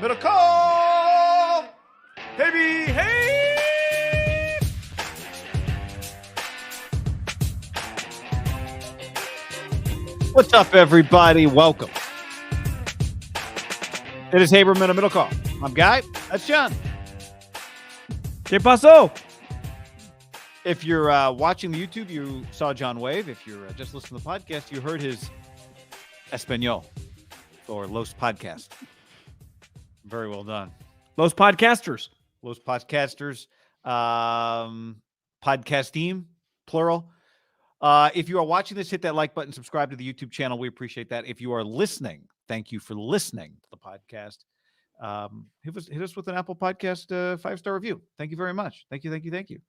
Middle call, baby, hey! What's up, everybody? Welcome. It is Haberman, a middle call. I'm Guy. That's John. ¿Qué pasó? If you're watching the YouTube, you saw John wave. If you're just listening to the podcast, you heard his Espanol or Los Podcast. Very well done. Los podcasters. Los Podcasters. Podcast team, plural. If you are watching this, hit that like button, subscribe to the YouTube channel. We appreciate that. If you are listening, thank you for listening to the podcast. Hit us with an Apple Podcast 5-star review. Thank you very much. Thank you.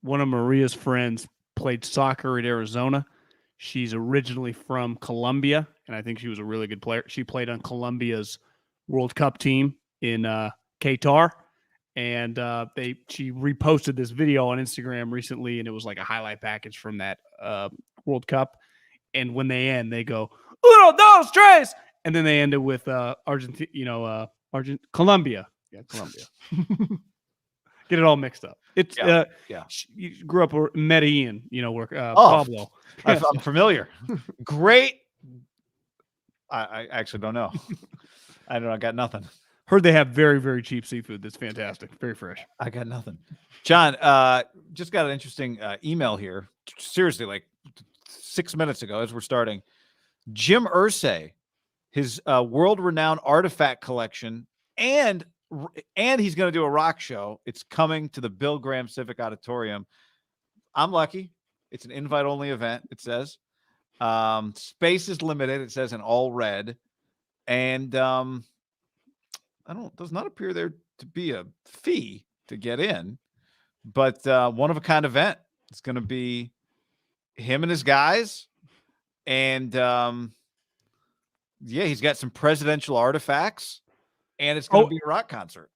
One of Maria's friends played soccer at Arizona. She's originally from Colombia, and I think she was a really good player. She played on Colombia's World Cup team in Qatar, and she reposted this video on Instagram recently, and it was like a highlight package from that World Cup. And when they end, they go, "Uno, dos, tres," and then they end it with Colombia. Yeah, Colombia. Get it all mixed up. It's she grew up in Medellin, where Pablo. I'm familiar. Great. I actually don't know. I got nothing. Heard they have very, very cheap seafood. That's fantastic. Very fresh. I got nothing. John, just got an interesting email here. Seriously, like 6 minutes ago as we're starting. Jim Irsay, his world-renowned artifact collection, and he's going to do a rock show. It's coming to the Bill Graham Civic Auditorium. I'm lucky. It's an invite-only event, it says. Space is limited, it says in all red. And does not appear there to be a fee to get in. But one-of-a-kind event. It's going to be him and his guys. And, he's got some presidential artifacts. And it's going to be a rock concert.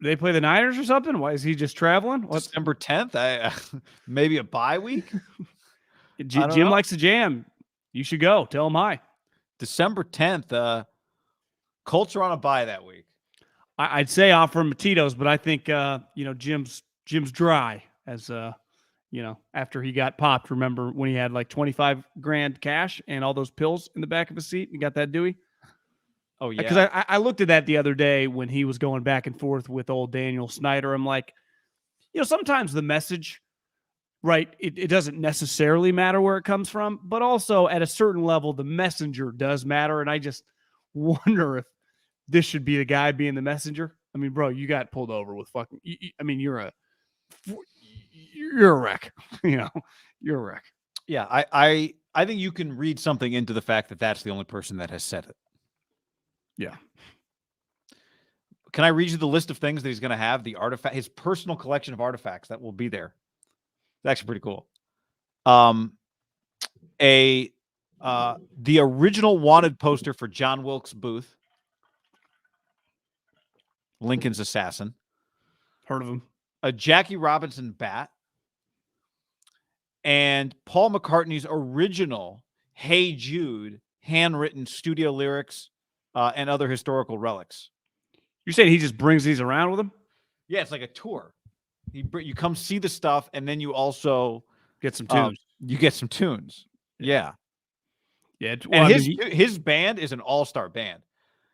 They play the Niners or something? Why is he just traveling? What's December 10th? Maybe a bye week? Jim likes to jam. You should go. Tell him hi. December 10th. Colts are on a bye that week. I'd say offer him Tito's, but I think Jim's dry as after he got popped. Remember when he had like $25,000 cash and all those pills in the back of his seat? You got that, Dewey? Oh, yeah. Because I looked at that the other day when he was going back and forth with old Daniel Snyder. I'm like, sometimes the message, right, it doesn't necessarily matter where it comes from, but also at a certain level, the messenger does matter. And I just wonder if this should be the guy being the messenger. I mean, bro, you got pulled over with fucking, you're a wreck. You're a wreck. Yeah, I think you can read something into the fact that that's the only person that has said it. Yeah. Can I read you the list of things that he's going to have? The artifact, his personal collection of artifacts that will be there. It's actually pretty cool. The original wanted poster for John Wilkes Booth, Lincoln's assassin. Heard of him. A Jackie Robinson bat, and Paul McCartney's original Hey Jude handwritten studio lyrics. And other historical relics. You're saying he just brings these around with him? Yeah, it's like a tour. You come see the stuff, and then you also get some tunes. You get some tunes. Yeah. Yeah. And his band is an all-star band.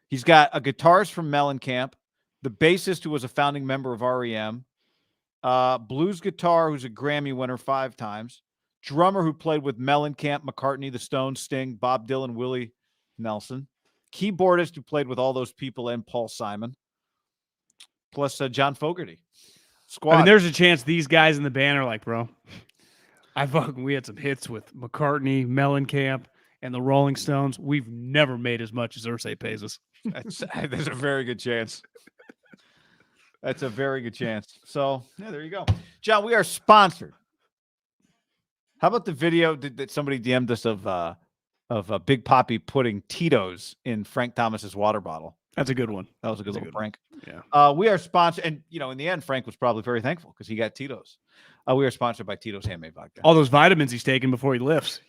He's got a guitarist from Mellencamp, the bassist who was a founding member of REM, blues guitar who's a Grammy winner 5 times, drummer who played with Mellencamp, McCartney, the Stones, Sting, Bob Dylan, Willie Nelson. Keyboardist who played with all those people and Paul Simon, plus John Fogerty. Squad. I mean, there's a chance these guys in the band are like, bro, we had some hits with McCartney, Mellencamp, and the Rolling Stones. We've never made as much as Irsay pays us. There's a very good chance. That's a very good chance. So, yeah, there you go. John, we are sponsored. How about the video that somebody DM'd us of Big Poppy putting Tito's in Frank Thomas's water bottle? That's a good one. That was a good little prank. Yeah. We are sponsored, and in the end, Frank was probably very thankful because he got Tito's. We are sponsored by Tito's Handmade Vodka. All those vitamins he's taking before he lifts,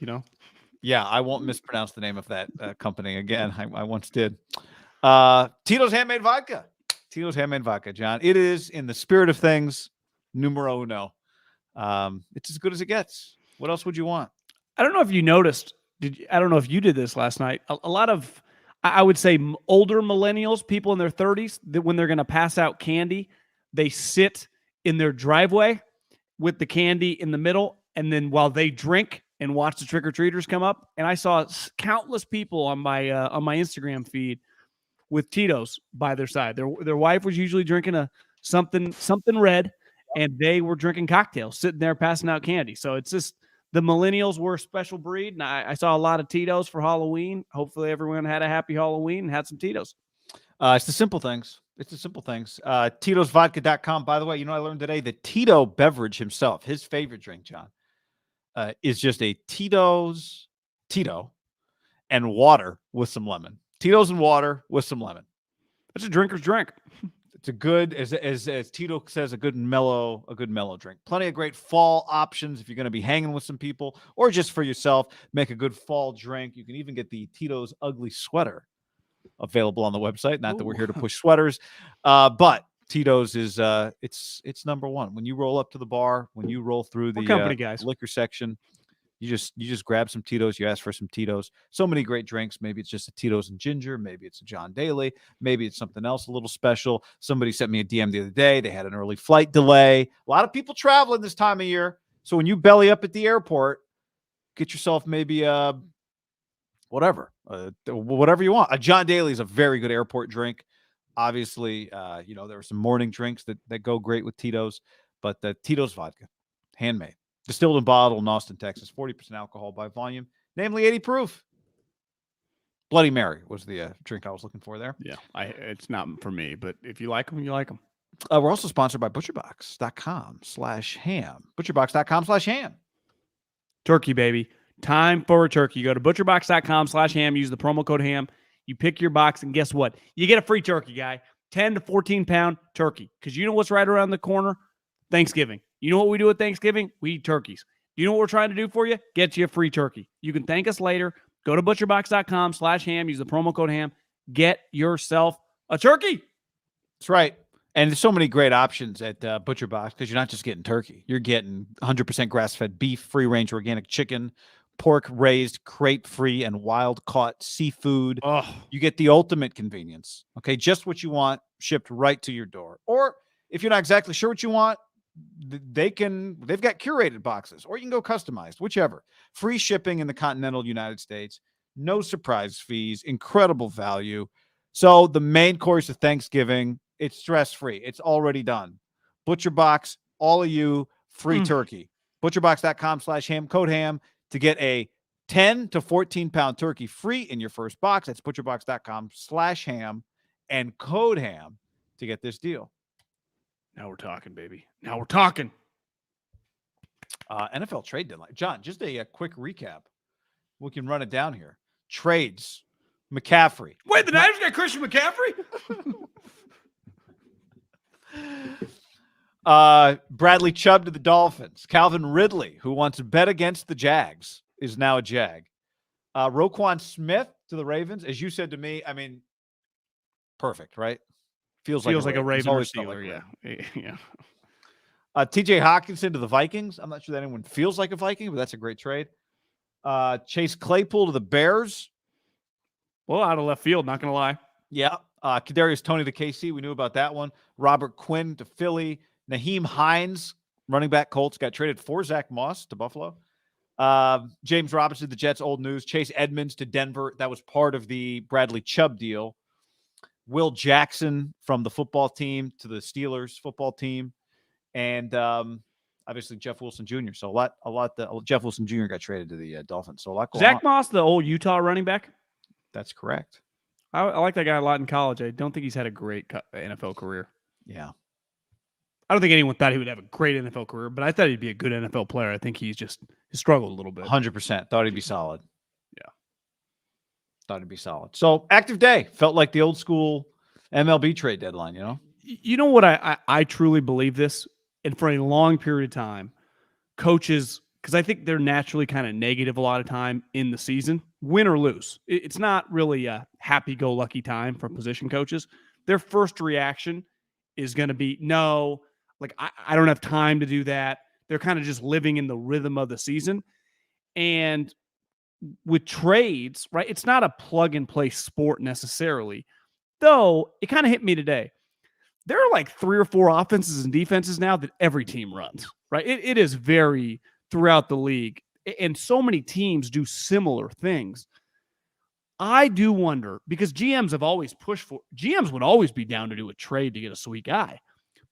Yeah, I won't mispronounce the name of that company again. I once did. Tito's handmade vodka. Tito's handmade vodka, John. It is, in the spirit of things, numero uno. It's as good as it gets. What else would you want? I don't know if you noticed. I don't know if you did this last night. A lot of, I would say, older millennials, people in their 30s, that when they're going to pass out candy, they sit in their driveway with the candy in the middle, and then while they drink and watch the trick-or-treaters come up. And I saw countless people on my Instagram feed with Tito's by their side. Their wife was usually drinking something red, and they were drinking cocktails, sitting there passing out candy. So it's just, the millennials were a special breed, and I saw a lot of Tito's for Halloween. Hopefully everyone had a happy Halloween and had some Tito's. It's the simple things. It's the simple things. Tito'sVodka.com. By the way, I learned today that Tito beverage himself, his favorite drink, John, is just a Tito and water with some lemon. Tito's and water with some lemon. That's a drinker's drink. It's a good, as Tito says, a good mellow drink. Plenty of great fall options if you're going to be hanging with some people or just for yourself. Make a good fall drink. You can even get the Tito's ugly sweater available on the website. Not that we're here to push sweaters, but Tito's is it's number one. When you roll up to the bar, when you roll through the company, guys. Liquor section, you just grab some Tito's, you ask for some Tito's. So many great drinks. Maybe it's just a Tito's and ginger. Maybe it's a John Daly. Maybe it's something else a little special. Somebody sent me a DM the other day. They had an early flight delay. A lot of people traveling this time of year. So when you belly up at the airport, get yourself maybe whatever you want. A John Daly is a very good airport drink. Obviously, there are some morning drinks that go great with Tito's, but the Tito's vodka, handmade. Distilled and bottled in Austin, Texas, 40% alcohol by volume, namely 80 proof. Bloody Mary was the drink I was looking for there. Yeah, it's not for me, but if you like them, you like them. We're also sponsored by Butcherbox.com/ham. Butcherbox.com/ham. Turkey, baby. Time for a turkey. Go to Butcherbox.com/ham. Use the promo code ham. You pick your box, and guess what? You get a free turkey, guy. 10 to 14 pound turkey. Because you know what's right around the corner? Thanksgiving. You know what we do at Thanksgiving? We eat turkeys. You know what we're trying to do for you? Get you a free turkey. You can thank us later. Go to Butcherbox.com/ham. Use the promo code ham. Get yourself a turkey. That's right. And there's so many great options at ButcherBox because you're not just getting turkey. You're getting 100% grass-fed beef, free-range organic chicken, pork raised, crate-free, and wild-caught seafood. Oh. You get the ultimate convenience. Okay, just what you want shipped right to your door. Or if you're not exactly sure what you want, they've got curated boxes, or you can go customized, whichever. Free shipping in the continental United States. No surprise fees. Incredible value. So the main course of Thanksgiving, it's stress-free. It's already done. ButcherBox, all of you, free turkey. Butcherbox.com/ham, code ham to get a 10 to 14 pound turkey free in your first box. That's Butcherbox.com/ham and code ham to get this deal. Now we're talking, baby. Now we're talking. NFL trade deadline. John, just a quick recap. We can run it down here. Trades. McCaffrey. Wait, the Niners got Christian McCaffrey? Bradley Chubb to the Dolphins. Calvin Ridley, who wants to bet against the Jags, is now a Jag. Roquan Smith to the Ravens. As you said to me, I mean, perfect, right? Feels like a Raven or Steeler, yeah. TJ Hawkinson to the Vikings. I'm not sure that anyone feels like a Viking, but that's a great trade. Chase Claypool to the Bears. Well, out of left field, not going to lie. Yeah. Kadarius Toney to KC. We knew about that one. Robert Quinn to Philly. Naheem Hines, running back Colts, got traded for Zach Moss to Buffalo. James Robinson to the Jets, old news. Chase Edmonds to Denver. That was part of the Bradley Chubb deal. Will Jackson from the football team to the Steelers football team. And obviously Jeff Wilson Jr. So a lot. Jeff Wilson Jr. got traded to the Dolphins. So a lot going on. Zach Moss, the old Utah running back. That's correct. I like that guy a lot in college. I don't think he's had a great NFL career. Yeah. I don't think anyone thought he would have a great NFL career, but I thought he'd be a good NFL player. I think he struggled a little bit. 100%. Thought he'd be solid. Yeah. Thought he'd be solid. So active day. Felt like the old school MLB trade deadline, you know? You know what? I truly believe this. And for a long period of time, coaches because I think they're naturally kind of negative a lot of time in the season, win or lose. It's not really a happy-go-lucky time for position coaches. Their first reaction is going to be, no, like I don't have time to do that. They're kind of just living in the rhythm of the season. And with trades, right, it's not a plug-and-play sport necessarily, though it kind of hit me today. There are like 3 or 4 offenses and defenses now that every team runs, right? It is very throughout the league, and so many teams do similar things. I do wonder, because GMs have always pushed for, GMs would always be down to do a trade to get a sweet guy,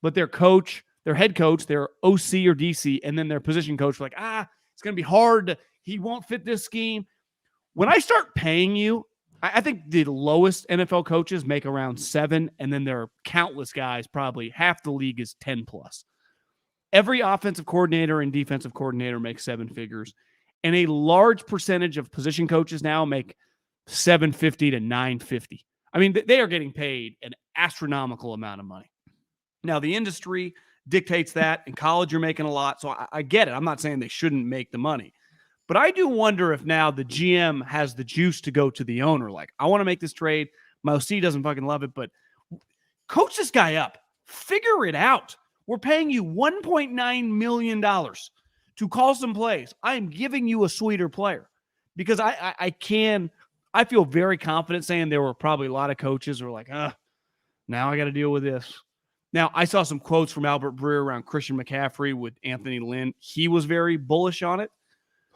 but their coach, their head coach, their OC or DC, and then their position coach were like, it's going to be hard. He won't fit this scheme. When I start paying you, I think the lowest NFL coaches make around 7, and then there are countless guys, probably half the league is 10 plus. Every offensive coordinator and defensive coordinator makes 7 figures, and a large percentage of position coaches now make $750 to $950. I mean, they are getting paid an astronomical amount of money. Now, the industry dictates that. In college, you're making a lot, so I get it. I'm not saying they shouldn't make the money. But I do wonder if now the GM has the juice to go to the owner. Like, I want to make this trade. My OC doesn't fucking love it, but coach this guy up. Figure it out. We're paying you $1.9 million to call some plays. I am giving you a sweeter player because I feel very confident saying there were probably a lot of coaches who were like, now I got to deal with this. Now, I saw some quotes from Albert Breer around Christian McCaffrey with Anthony Lynn. He was very bullish on it.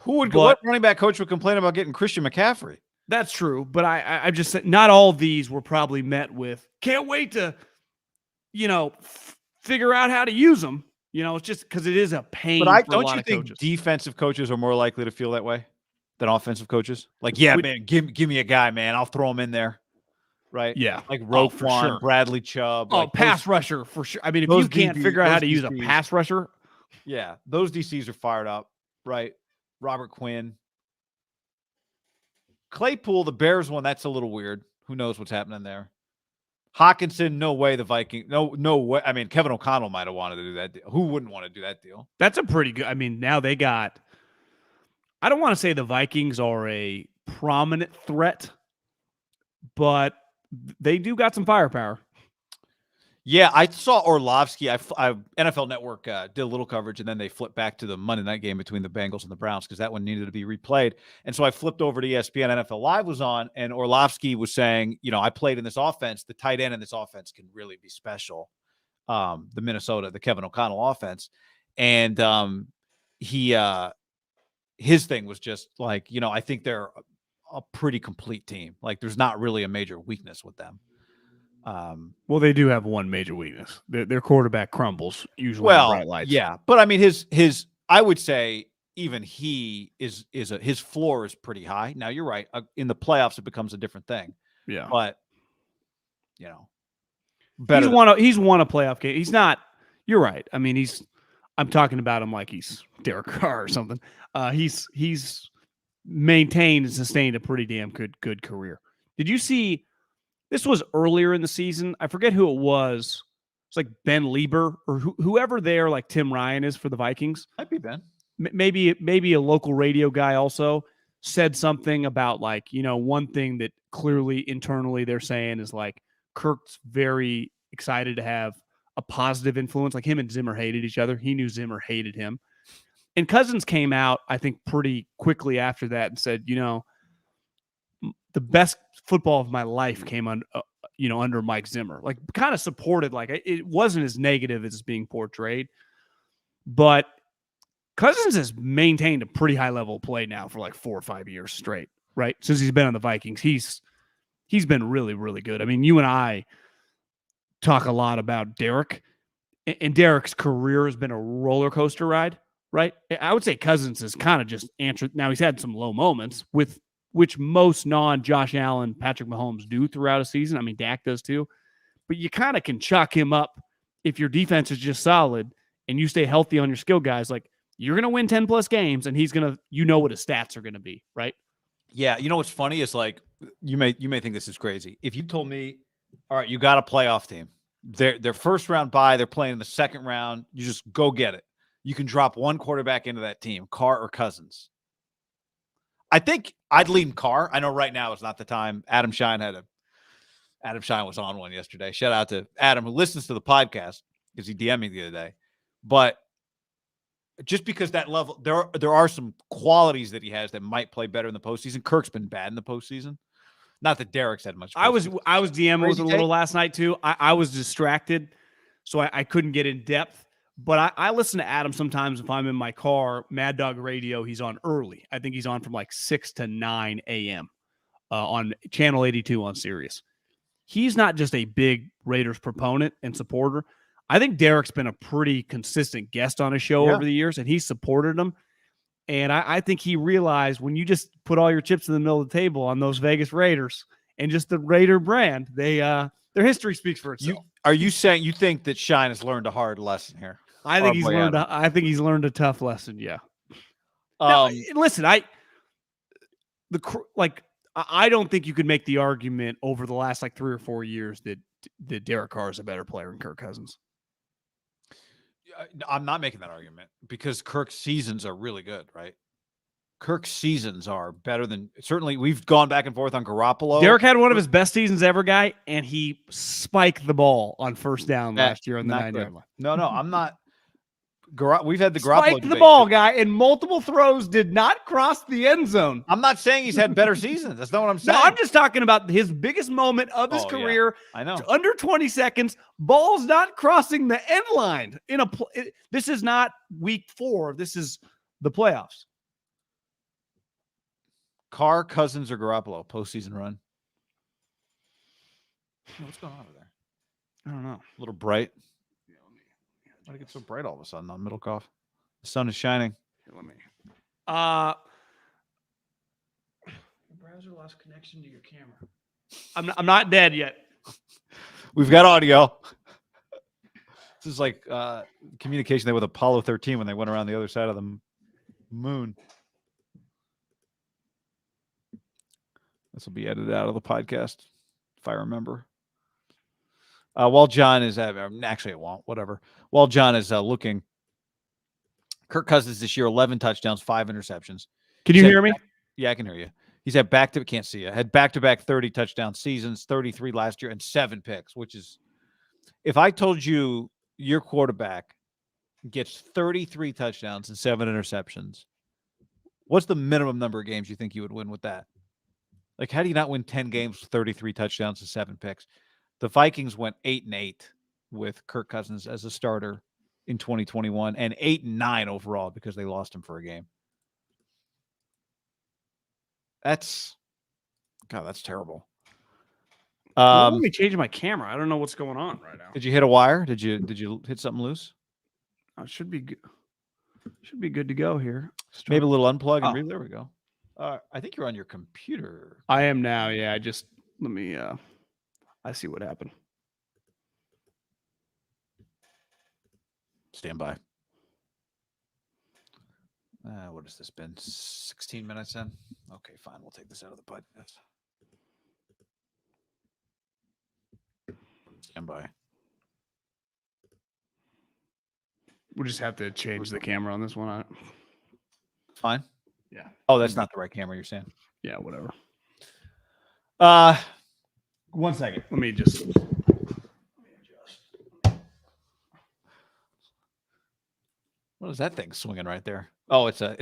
What running back coach would complain about getting Christian McCaffrey? That's true, but I just said not all of these were probably met with can't wait to, figure out how to use them. It's just because it is a pain. But for don't a lot you of think coaches. Defensive coaches are more likely to feel that way than offensive coaches? Like, man, give me a guy, man. I'll throw him in there. Right? Yeah. Like Roquan, for sure. Bradley Chubb. Oh, like pass rusher for sure. I mean, if you can't figure out how to use a pass rusher. Yeah. Those DCs are fired up. Right? Robert Quinn. Claypool, the Bears one, that's a little weird. Who knows what's happening there? Hawkinson, no way the Vikings. No way. I mean, Kevin O'Connell might have wanted to do that deal. Who wouldn't want to do that deal? That's a pretty good. I mean, now they got. I don't want to say the Vikings are a prominent threat, but they do got some firepower. Yeah, I saw Orlovsky. I NFL Network did a little coverage, and then they flipped back to the Monday night game between the Bengals and the Browns because that one needed to be replayed. And so I flipped over to ESPN. NFL Live was on, and Orlovsky was saying, I played in this offense. The tight end in this offense can really be special. The Kevin O'Connell offense, and his thing was just like, I think they're a pretty complete team. Like, there's not really a major weakness with them. Well, they do have one major weakness. Their quarterback crumbles usually. Bright lights. Yeah, but I mean, his I would say even he is his floor is pretty high. Now you're right. In the playoffs, it becomes a different thing. Yeah, but better. He's won a playoff game. He's not. You're right. I mean, I'm talking about him like he's Derek Carr or something. He's maintained and sustained a pretty damn good career. Did you see? This was earlier in the season. I forget who it was. It's like Ben Lieber or whoever there, like Tim Ryan is for the Vikings. Might be Ben. Maybe a local radio guy also said something about like, one thing that clearly internally they're saying is like Kirk's very excited to have a positive influence. Like him and Zimmer hated each other. He knew Zimmer hated him. And Cousins came out, I think, pretty quickly after that and said, the best football of my life came under Mike Zimmer, like kind of supported, like it wasn't as negative as it's being portrayed, but Cousins has maintained a pretty high level of play now for like 4 or 5 years straight, right? Since he's been on the Vikings, he's been really, really good. I mean, you and I talk a lot about Derek, and Derek's career has been a roller coaster ride, right? I would say Cousins has kind of just answered. Now he's had some low moments with which most non-Josh Allen, Patrick Mahomes do throughout a season. I mean, Dak does too. But you kind of can chalk him up if your defense is just solid and you stay healthy on your skill guys. Like, you're going to win 10-plus games, and he's going to what his stats are going to be, right? Yeah, what's funny is, like, you may think this is crazy. If you told me, all right, you got a playoff team. Their first round bye, they're playing in the second round. You just go get it. you can drop one quarterback into that team, Carr or Cousins. I think I'd lean Carr. I know right now it's not the time. Adam Shine was on one yesterday. Shout out to Adam, who listens to the podcast because he DM'd me the other day. But just because that level, there are some qualities that he has that might play better in the postseason. Kirk's been bad in the postseason. Not that Derek's had much. I was DMing with a little last night too. I was distracted, so I couldn't get in depth. But I listen to Adam sometimes if I'm in my car. Mad Dog Radio, he's on early. I think he's on from like 6 to 9 a.m. On Channel 82 on Sirius. He's not just a big Raiders proponent and supporter. I think Derek's been a pretty consistent guest on his show over the years, and he supported him. And I think he realized when you just put all your chips in the middle of the table on those Vegas Raiders and just the Raider brand, their history speaks for itself. Are you saying you think that Shine has learned a hard lesson here? I think he's learned a tough lesson. Yeah. Now, listen, I don't think you could make the argument over the last 3 or 4 years that Derek Carr is a better player than Kirk Cousins. I'm not making that argument because Kirk's seasons are really good, right? Kirk's seasons are better than certainly we've gone back and forth on Garoppolo. Derek had one of his best seasons ever, guy, and he spiked the ball on first down last year on the 9-yard line. No, I'm not. We've had the Garoppolo spiked the ball, guy, and multiple throws did not cross the end zone. I'm not saying he's had better seasons. That's not what I'm saying. No, I'm just talking about his biggest moment of his career. Yeah. I know. Under 20 seconds, ball's not crossing the end line. This is not week 4. This is the playoffs. Carr, Cousins, or Garoppolo postseason run? What's going on over there? I don't know. A little bright. Why did it get so bright all of a sudden on Middlecoff? The sun is shining. Here, let me. Your browser lost connection to your camera. I'm not dead yet. We've got audio. This is like communication there with Apollo 13 when they went around the other side of the moon. This will be edited out of the podcast, if I remember. While John is actually it won't, whatever. While John is looking, Kirk Cousins this year, 11 touchdowns, 5 interceptions. Can you hear me? Yeah, I can hear you. He's had can't see you. Had back-to-back 30 touchdown seasons, 33 last year, and 7 picks, which is, if I told you your quarterback gets 33 touchdowns and 7 interceptions, what's the minimum number of games you think you would win with that? Like, how do you not win 10 games with 33 touchdowns and 7 picks? The Vikings went 8-8 with Kirk Cousins as a starter in 2021 and 8-9 overall because they lost him for a game. That's terrible. Let me change my camera. I don't know what's going on right now. Did you hit a wire? Did you hit something loose? It should be good. Should be good to go here. Maybe a little unplug and there we go. I think you're on your computer. I am now. Yeah. Let me. I see what happened. Stand by. What has this been? 16 minutes in? Okay, fine. We'll take this out of the podcast. Stand by. We'll just have to change the camera on this one. Fine. Yeah. Oh, that's not the right camera you're saying. Yeah, whatever. 1 second. Let me adjust. What is that thing swinging right there? Oh, it's a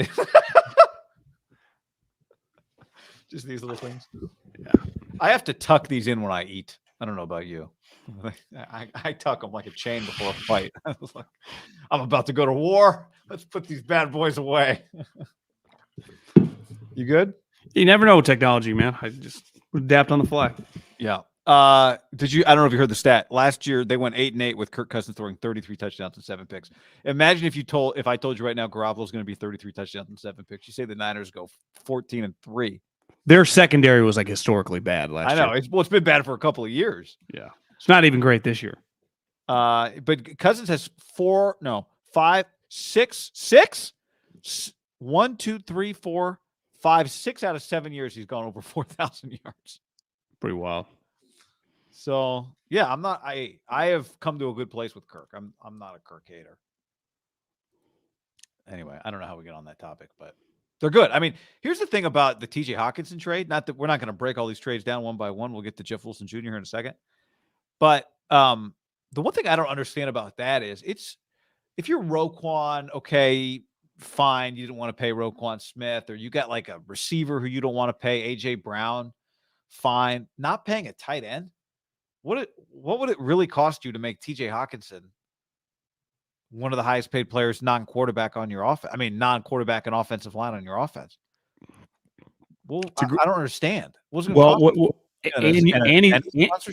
just these little things. Yeah. I have to tuck these in when I eat. I don't know about you. I tuck them like a chain before a fight. I was like, I'm about to go to war. Let's put these bad boys away. You good? You never know with technology, man. I just adapt on the fly. Yeah. I don't know if you heard the stat. Last year they went 8-8 with Kirk Cousins throwing 33 touchdowns and 7 picks. Imagine if I told you right now Garoppolo's going to be 33 touchdowns and 7 picks. You say the Niners go 14-3. Their secondary was historically bad last year. I know. It's been bad for a couple of years. Yeah. It's not even great this year. But Cousins has 6 out of 7 years he's gone over 4,000 yards. Pretty wild. So yeah, I have come to a good place with Kirk. I'm not a Kirk hater. anyway, I don't know how we get on that topic, but they're good. I mean, here's the thing about the TJ Hawkinson trade. Not that we're not going to break all these trades down one by one. We'll get to Jeff Wilson Jr. here in a second. But the one thing I don't understand about that is if you're Roquan, okay, fine. You didn't want to pay Roquan Smith, or you got like a receiver who you don't want to pay, AJ Brown, fine. Not paying a tight end. What would it really cost you to make TJ Hawkinson one of the highest paid players, non-quarterback on your offense? I mean, non-quarterback and offensive line on your offense. Well, I don't understand. What's it going to cost?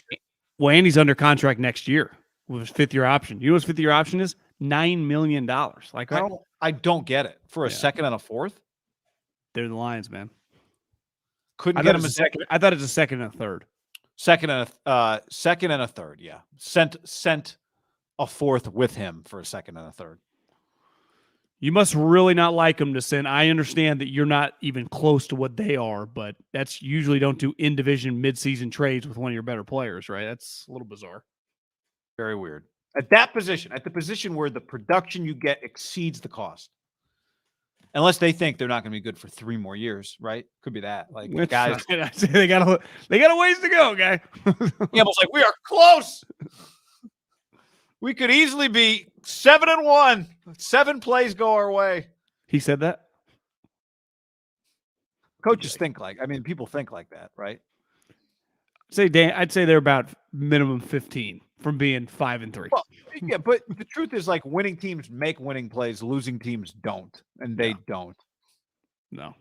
Andy's under contract next year with his 5th-year option. You know what his 5th-year option is? $9 million. Like, I don't get it. For a second and a fourth? They're the Lions, man. Couldn't get him a second. I thought it was a second and a third. Second and a third, yeah. Sent a fourth with him for a second and a third. You must really not like him to send. I understand that you're not even close to what they are, but that's usually don't do in-division mid-season trades with one of your better players, right? That's a little bizarre. Very weird. At that position, at the position where the production you get exceeds the cost. Unless they think they're not going to be good for 3 more years, right? Could be that. Like, guys, they got a ways to go, guy. Campbell's like, we are close. We could easily be 7-1. 7 plays go our way. He said that. Coaches think like, I mean, people think like that, right? I'd say they're about minimum 15 from being 5-3. Well, yeah, but the truth is, like, winning teams make winning plays, losing teams don't, and they don't. No.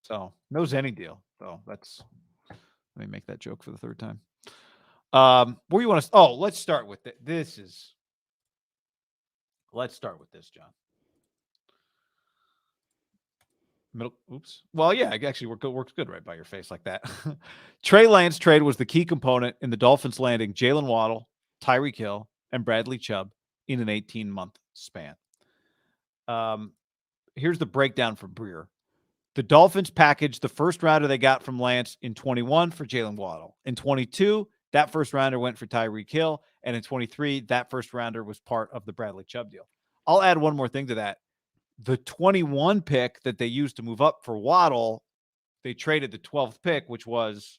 So knows any deal. So let me make that joke for the 3rd time. Where you want to? Oh, let's start with it. Let's start with this, John. Oops. Well, yeah, it actually works good right by your face like that. Trey Lance trade was the key component in the Dolphins landing Jalen Waddle, Tyreek Hill, and Bradley Chubb in an 18-month span. Here's the breakdown from Breer. The Dolphins packaged the first rounder they got from Lance in 21 for Jalen Waddle. In 22, that first rounder went for Tyreek Hill. And in 23, that first rounder was part of the Bradley Chubb deal. I'll add one more thing to that. The 21 pick that they used to move up for Waddle, they traded the 12th pick, which was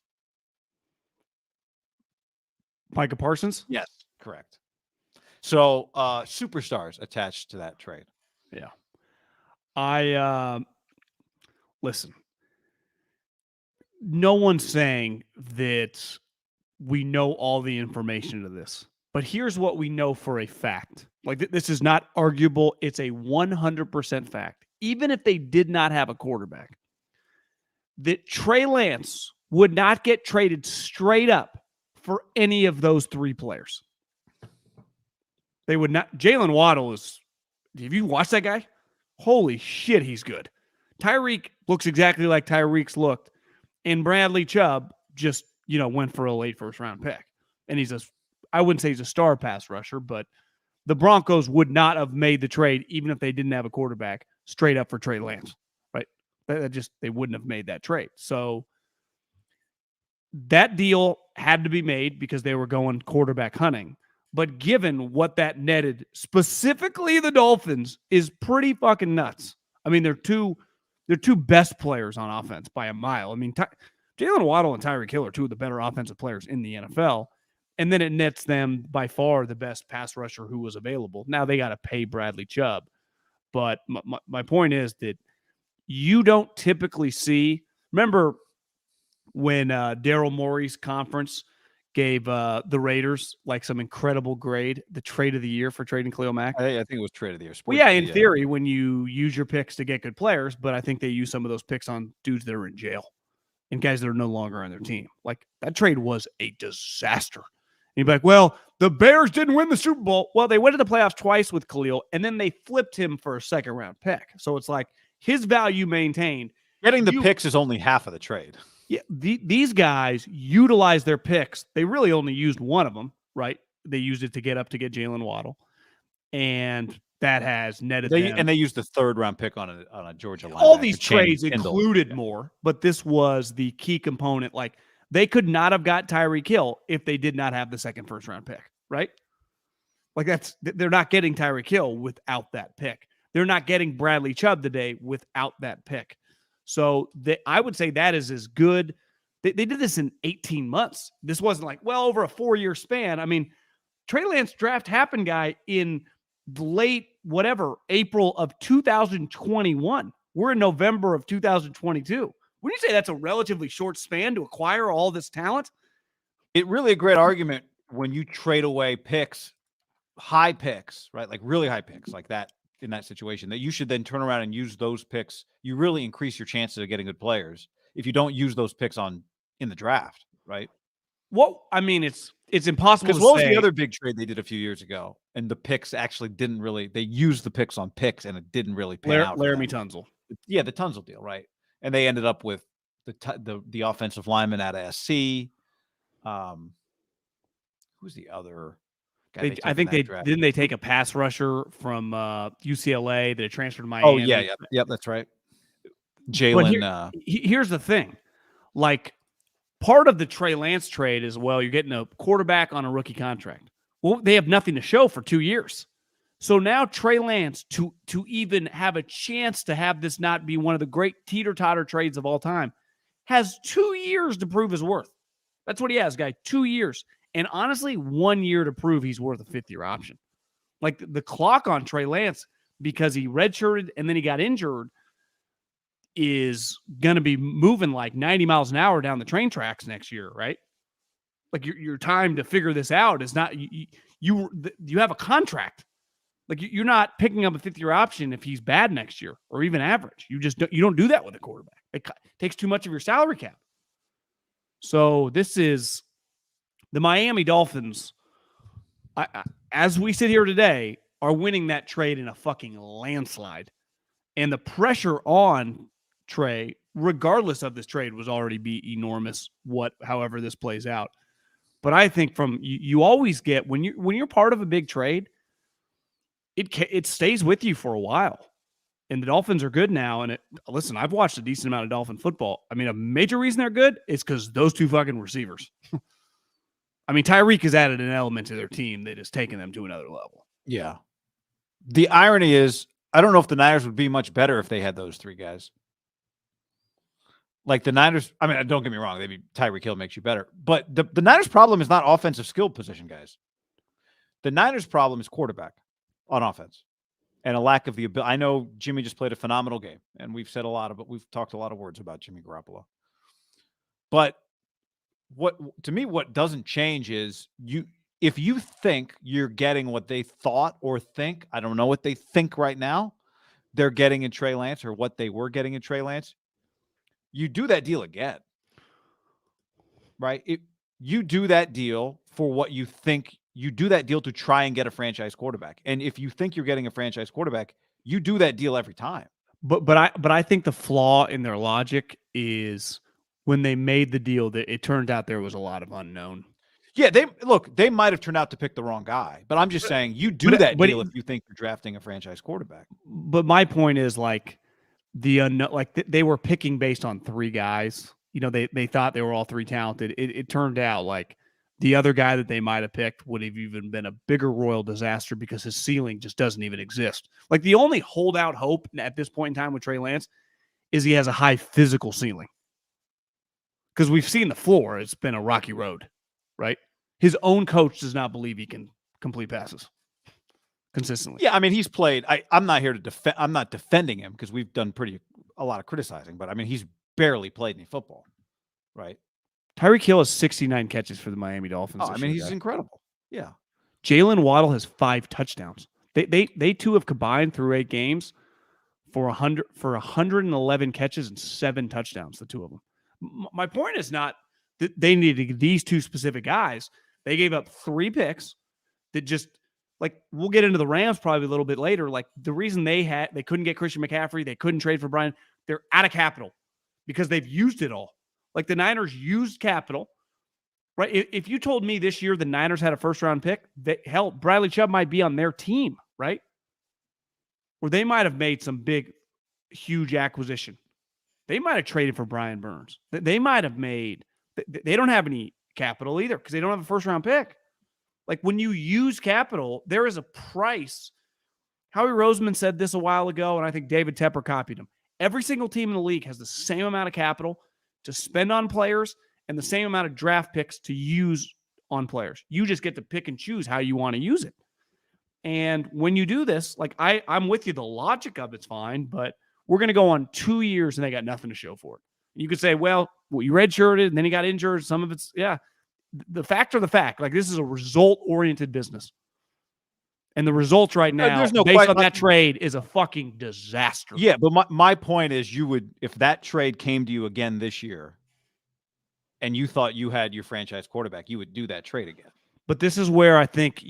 Micah Parsons? Yes, correct. So superstars attached to that trade. Yeah. I listen. No one's saying that we know all the information to this, but here's what we know for a fact. Like, this is not arguable. It's a 100% fact. Even if they did not have a quarterback, that Trey Lance would not get traded straight up for any of those 3 players. They would not. Jalen Waddle is, have you watched that guy? Holy shit, he's good. Tyreek looks exactly like Tyreek's looked. And Bradley Chubb just, went for a late first-round pick. And I wouldn't say he's a star pass rusher, but the Broncos would not have made the trade even if they didn't have a quarterback straight up for Trey Lance, right? They wouldn't have made that trade. So that deal had to be made because they were going quarterback hunting. But given what that netted, specifically the Dolphins, is pretty fucking nuts. I mean, they're two best players on offense by a mile. I mean, Jalen Waddle and Tyreek Hill are 2 of the better offensive players in the NFL. And then it nets them by far the best pass rusher who was available. Now they got to pay Bradley Chubb. But my point is that you don't typically see. Remember when Daryl Morey's conference gave the Raiders like some incredible grade, the trade of the year for trading Khalil Mack? I think it was trade of the year. Well, yeah, in theory, when you use your picks to get good players, but I think they use some of those picks on dudes that are in jail and guys that are no longer on their team. Like, that trade was a disaster. And you'd be like, well, the Bears didn't win the Super Bowl. Well, they went to the playoffs twice with Khalil, and then they flipped him for a second-round pick. So it's like his value maintained. Getting the picks is only half of the trade. Yeah, these guys utilize their picks. They really only used one of them, right? They used it to get Jalen Waddle, and that has netted them. And they used the 3rd-round pick on a Georgia linebacker. All these trades included more, but this was the key component. Like, they could not have got Tyreek Hill if they did not have the second first-round pick, right? Like they're not getting Tyreek Hill without that pick. They're not getting Bradley Chubb today without that pick. So I would say that is as good. They did this in 18 months. This wasn't like, well, over a 4-year span. I mean, Trey Lance draft happened, guy, in late April of 2021. We're in November of 2022. Wouldn't you say that's a relatively short span to acquire all this talent? It really a great argument when you trade away picks, high picks, right? Like really high picks like that in that situation, that you should then turn around and use those picks. You really increase your chances of getting good players if you don't use those picks in the draft, right? Well, I mean, it's impossible to say. Because what was say. the other big trade they did a few years ago? And the picks actually didn't really, they used the picks on picks and it didn't really pan out. Laramie Tunsil. Yeah, the Tunsil deal, right? And they ended up with the offensive lineman out of SC. Who's the other guy? I think didn't they take a pass rusher from UCLA that transferred to Miami? Oh yeah, that's right. Jalen. Here's the thing, like part of the Trey Lance trade is, well, you're getting a quarterback on a rookie contract. Well, they have nothing to show for 2 years. So now Trey Lance, to even have a chance to have this not be one of the great teeter-totter trades of all time, has 2 years to prove his worth. That's what he has, guy. 2 years. And honestly, 1 year to prove he's worth a fifth-year option. Like the clock on Trey Lance, because he redshirted and then he got injured, is going to be moving like 90 miles an hour down the train tracks next year, right? Like your time to figure this out is not you have a contract. Like you're not picking up a fifth-year option if he's bad next year or even average. You don't do that with a quarterback. It takes too much of your salary cap. So this is the Miami Dolphins. As we sit here today, are winning that trade in a fucking landslide, and the pressure on Trey, regardless of this trade, was already be enormous. However this plays out, but I think you always get when you're part of a big trade. It stays with you for a while, and the Dolphins are good now. And listen, I've watched a decent amount of Dolphin football. I mean, a major reason they're good is because those two fucking receivers. I mean, Tyreek has added an element to their team that has taken them to another level. Yeah. The irony is, I don't know if the Niners would be much better if they had those three guys. Like the Niners, I mean, don't get me wrong, maybe Tyreek Hill makes you better, but the Niners' problem is not offensive skill position guys. The Niners' problem is quarterback on offense and a lack of the ability. I know Jimmy just played a phenomenal game, and we've talked a lot of words about Jimmy Garoppolo. But what doesn't change is if you think you're getting what they thought or think, I don't know what they think right now, they're getting in Trey Lance or what they were getting in Trey Lance, you do that deal again. Right? You do that deal for what you think. You do that deal to try and get a franchise quarterback. And if you think you're getting a franchise quarterback, you do that deal every time. But I think the flaw in their logic is when they made the deal, that it turned out there was a lot of unknown. Yeah, they might have turned out to pick the wrong guy, but I'm just saying you do that deal if you think you're drafting a franchise quarterback. But my point is like they were picking based on three guys. You know, they thought they were all three talented. It turned out like the other guy that they might have picked would have even been a bigger royal disaster because his ceiling just doesn't even exist. Like the only holdout hope at this point in time with Trey Lance is he has a high physical ceiling. Because we've seen the floor. It's been a rocky road, right? His own coach does not believe he can complete passes consistently. Yeah, I mean, he's played. I'm not here to defend. I'm not defending him because we've done a lot of criticizing. But I mean, he's barely played any football, right? Tyreek Hill has 69 catches for the Miami Dolphins. Oh, I mean, he's incredible. Yeah. Jalen Waddle has 5 touchdowns. They two have combined through 8 games for 111 catches and 7 touchdowns. The two of them. My point is not that they needed these two specific guys. They gave up 3 picks that just like we'll get into the Rams probably a little bit later. Like the reason they couldn't get Christian McCaffrey, they couldn't trade for Brian. They're out of capital because they've used it all. Like the Niners used capital, right? If you told me this year the Niners had a first-round pick, Bradley Chubb might be on their team, right? Or they might have made some big, huge acquisition. They might have traded for Brian Burns. They might have made – they don't have any capital either because they don't have a first-round pick. Like when you use capital, there is a price. Howie Roseman said this a while ago, and I think David Tepper copied him. Every single team in the league has the same amount of capital to spend on players and the same amount of draft picks to use on players. You just get to pick and choose how you want to use it. And when you do this, like I'm with you, the logic of it's fine, but we're going to go on 2 years and they got nothing to show for it. You could say, well, you redshirted and then he got injured. Some of it's, yeah. The fact or the fact, like this is a result-oriented business. And the results right now, based on that trade, is a fucking disaster. Yeah, but my point is you would, if that trade came to you again this year and you thought you had your franchise quarterback, you would do that trade again. But this is where I think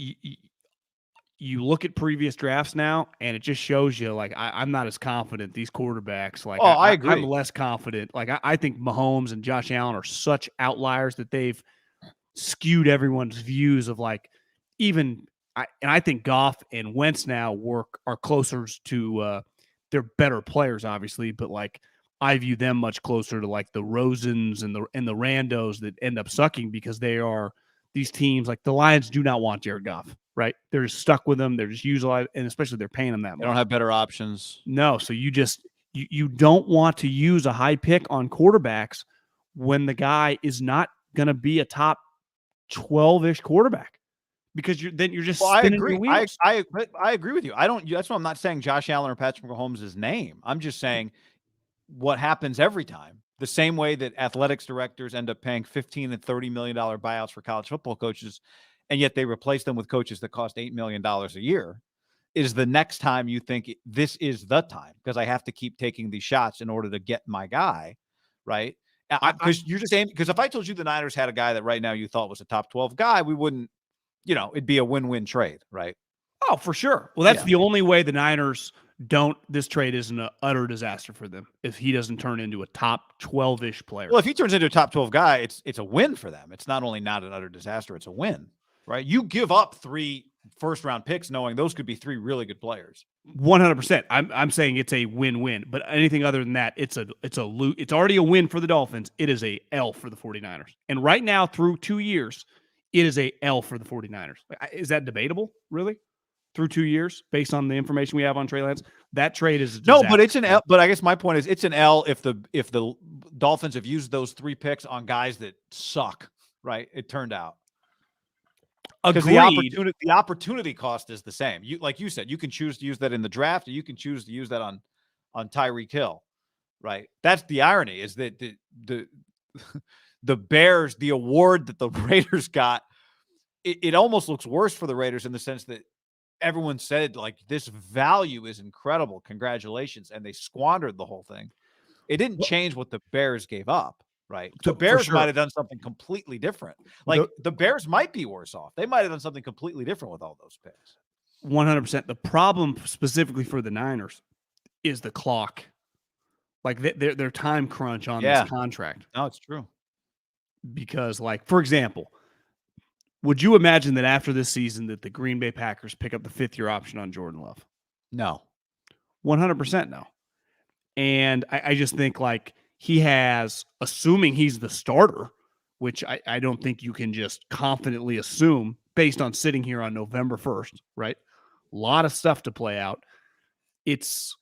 you look at previous drafts now, and it just shows you, like, I'm not as confident these quarterbacks. Like, I agree. I'm less confident. Like, I think Mahomes and Josh Allen are such outliers that they've skewed everyone's views of, like, I think Goff and Wentz now are closer to they're better players, obviously, but like I view them much closer to like the Rosens and the Randos that end up sucking because they are these teams. Like the Lions do not want Jared Goff, right? They're just stuck with them. They're just utilized, and especially they're paying them that much. They don't have better options. No, so you don't want to use a high pick on quarterbacks when the guy is not going to be a top 12-ish quarterback. Because you're just spinning your wheels. I agree with you. That's why I'm not saying Josh Allen or Patrick Mahomes' name. I'm just saying what happens every time. The same way that athletics directors end up paying $15 and $30 million buyouts for college football coaches, and yet they replace them with coaches that cost $8 million a year, is the next time you think this is the time because I have to keep taking these shots in order to get my guy, right? Because you're just saying, because if I told you the Niners had a guy that right now you thought was a top 12 guy, we wouldn't. It'd be a win-win trade, right? Oh, for sure. Well, that's the only way the Niners this trade isn't an utter disaster for them if he doesn't turn into a top 12-ish player. Well, if he turns into a top 12 guy, it's a win for them. It's not only not an utter disaster, it's a win, right? You give up 3 first-round picks knowing those could be 3 really good players. 100%. I'm saying it's a win-win, but anything other than that, it's already a win for the Dolphins. It is a L for the 49ers. And right now, through 2 years, it is a L for the 49ers. Is that debatable, really? Through 2 years, based on the information we have on Trey Lance? That trade is a disaster. No, but it's an L. But I guess my point is it's an L if the Dolphins have used those 3 picks on guys that suck, right? It turned out. Because the opportunity cost is the same. Like you said, you can choose to use that in the draft, or you can choose to use that on Tyreek Hill, right? That's the irony, is that the Bears, the award that the Raiders got, it almost looks worse for the Raiders in the sense that everyone said, like, this value is incredible. Congratulations. And they squandered the whole thing. It didn't change what the Bears gave up, right? The Bears might have done something completely different. Like, the Bears might be worse off. They might have done something completely different with all those picks. 100%. The problem specifically for the Niners is the clock. Like, their time crunch on this contract. No, it's true. Because, like, for example, would you imagine that after this season that the Green Bay Packers pick up the 5th-year option on Jordan Love? No. 100% no. And I just think, like, he has, assuming he's the starter, which I don't think you can just confidently assume based on sitting here on November 1st, right? A lot of stuff to play out. If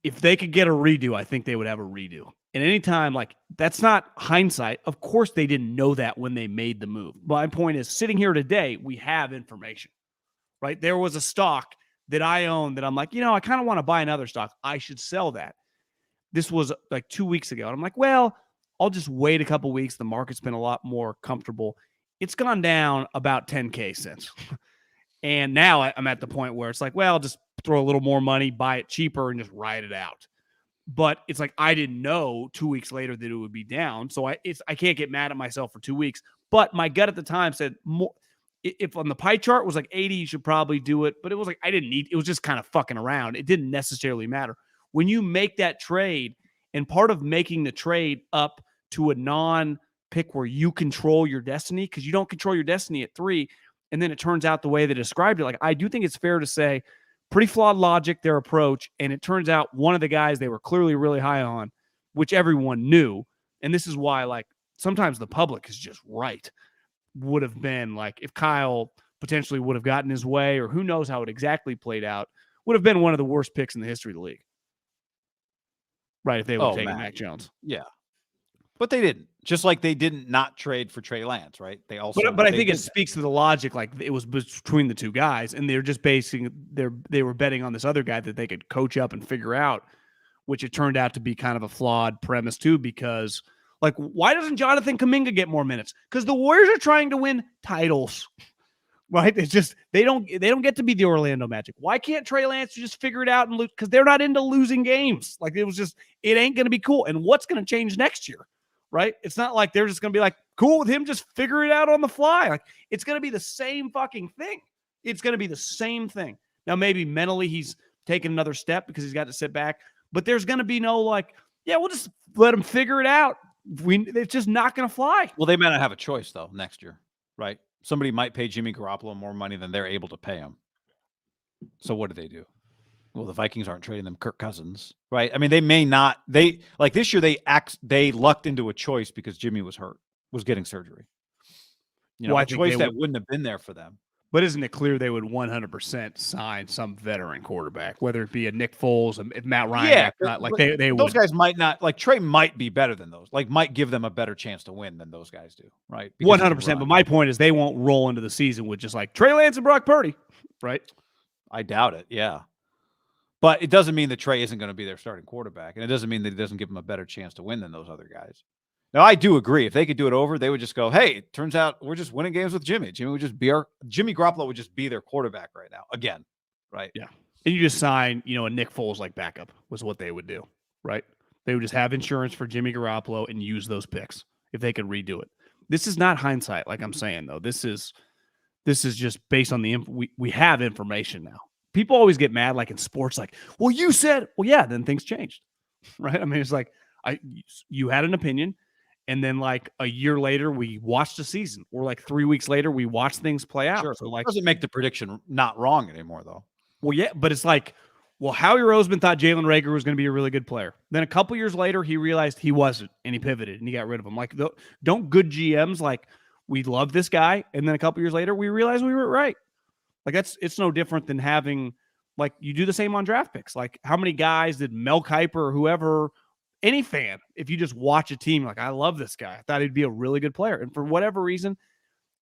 they could get a redo, I think they would have a redo. And anytime, like, that's not hindsight. Of course, they didn't know that when they made the move. My point is, sitting here today, we have information, right? There was a stock that I own that I'm like, I kind of want to buy another stock. I should sell that. This was like 2 weeks ago. And I'm like, well, I'll just wait a couple weeks. The market's been a lot more comfortable. It's gone down about 10K since. And now I'm at the point where it's like, well, I'll just throw a little more money, buy it cheaper, and just ride it out. But it's like I didn't know 2 weeks later that it would be down. So I can't get mad at myself for 2 weeks. But my gut at the time said, more, if on the pie chart was like 80, you should probably do it. But it was like it was just kind of fucking around. It didn't necessarily matter. When you make that trade, and part of making the trade up to a non-pick where you control your destiny, because you don't control your destiny at 3, and then it turns out the way they described it, like, I do think it's fair to say pretty flawed logic, their approach. And it turns out one of the guys they were clearly really high on, which everyone knew. And this is why, like, sometimes the public is just right. would have been like if Kyle potentially would have gotten his way, or who knows how it exactly played out, would have been one of the worst picks in the history of the league. Right, if they would have taken Mac Jones. Yeah. But they didn't. Just like they didn't not trade for Trey Lance, right? They also But I think it speaks to the logic, like it was between the two guys, and they're just they were betting on this other guy that they could coach up and figure out, which it turned out to be kind of a flawed premise too, because like why doesn't Jonathan Kuminga get more minutes? Because the Warriors are trying to win titles. Right? It's just they don't get to be the Orlando Magic. Why can't Trey Lance just figure it out and lose? Because they're not into losing games. Like it ain't gonna be cool. And what's gonna change next year? Right? It's not like they're just gonna be like cool with him just figure it out on the fly. Like it's gonna be the same fucking thing. It's gonna be the same thing. Now maybe mentally he's taking another step because he's got to sit back, but there's gonna be no like, yeah, we'll just let him figure it out. It's just not gonna fly. Well, they might not have a choice though next year, right? Somebody might pay Jimmy Garoppolo more money than they're able to pay him. So what do? Well, the Vikings aren't trading them Kirk Cousins, right? I mean, they may not. They like this year. They lucked into a choice because Jimmy was getting surgery. A choice that wouldn't have been there for them. But isn't it clear they would 100% sign some veteran quarterback, whether it be a Nick Foles, if Matt Ryan, they would. Those guys might not, like Trey might be better than those, like might give them a better chance to win than those guys do, right? 100%. But my point is they won't roll into the season with just like Trey Lance and Brock Purdy, right? I doubt it. Yeah. But it doesn't mean that Trey isn't going to be their starting quarterback. And it doesn't mean that it doesn't give them a better chance to win than those other guys. Now, I do agree. If they could do it over, they would just go, hey, it turns out we're just winning games with Jimmy. Jimmy Garoppolo would just be their quarterback right now. Again, right? Yeah. And you just sign, a Nick Foles like backup was what they would do, right? They would just have insurance for Jimmy Garoppolo and use those picks if they could redo it. This is not hindsight, like I'm saying, though. This is just based on we have information now. People always get mad, like in sports, like, well, you said, well, yeah, then things changed, right? I mean, it's like you had an opinion. And then like a year later, we watched the season, or like 3 weeks later, we watched things play out. Sure. So like, it doesn't make the prediction not wrong anymore, though. Well, yeah, but it's like, well, Howie Roseman thought Jalen Reagor was going to be a really good player. Then a couple years later, he realized he wasn't, and he pivoted and he got rid of him. Like, don't good GMs like we love this guy, and then a couple years later, we realized we were right. Like it's no different than having like you do the same on draft picks. Like how many guys did Mel Kiper or whoever? Any fan, if you just watch a team, like, I love this guy. I thought he'd be a really good player. And for whatever reason,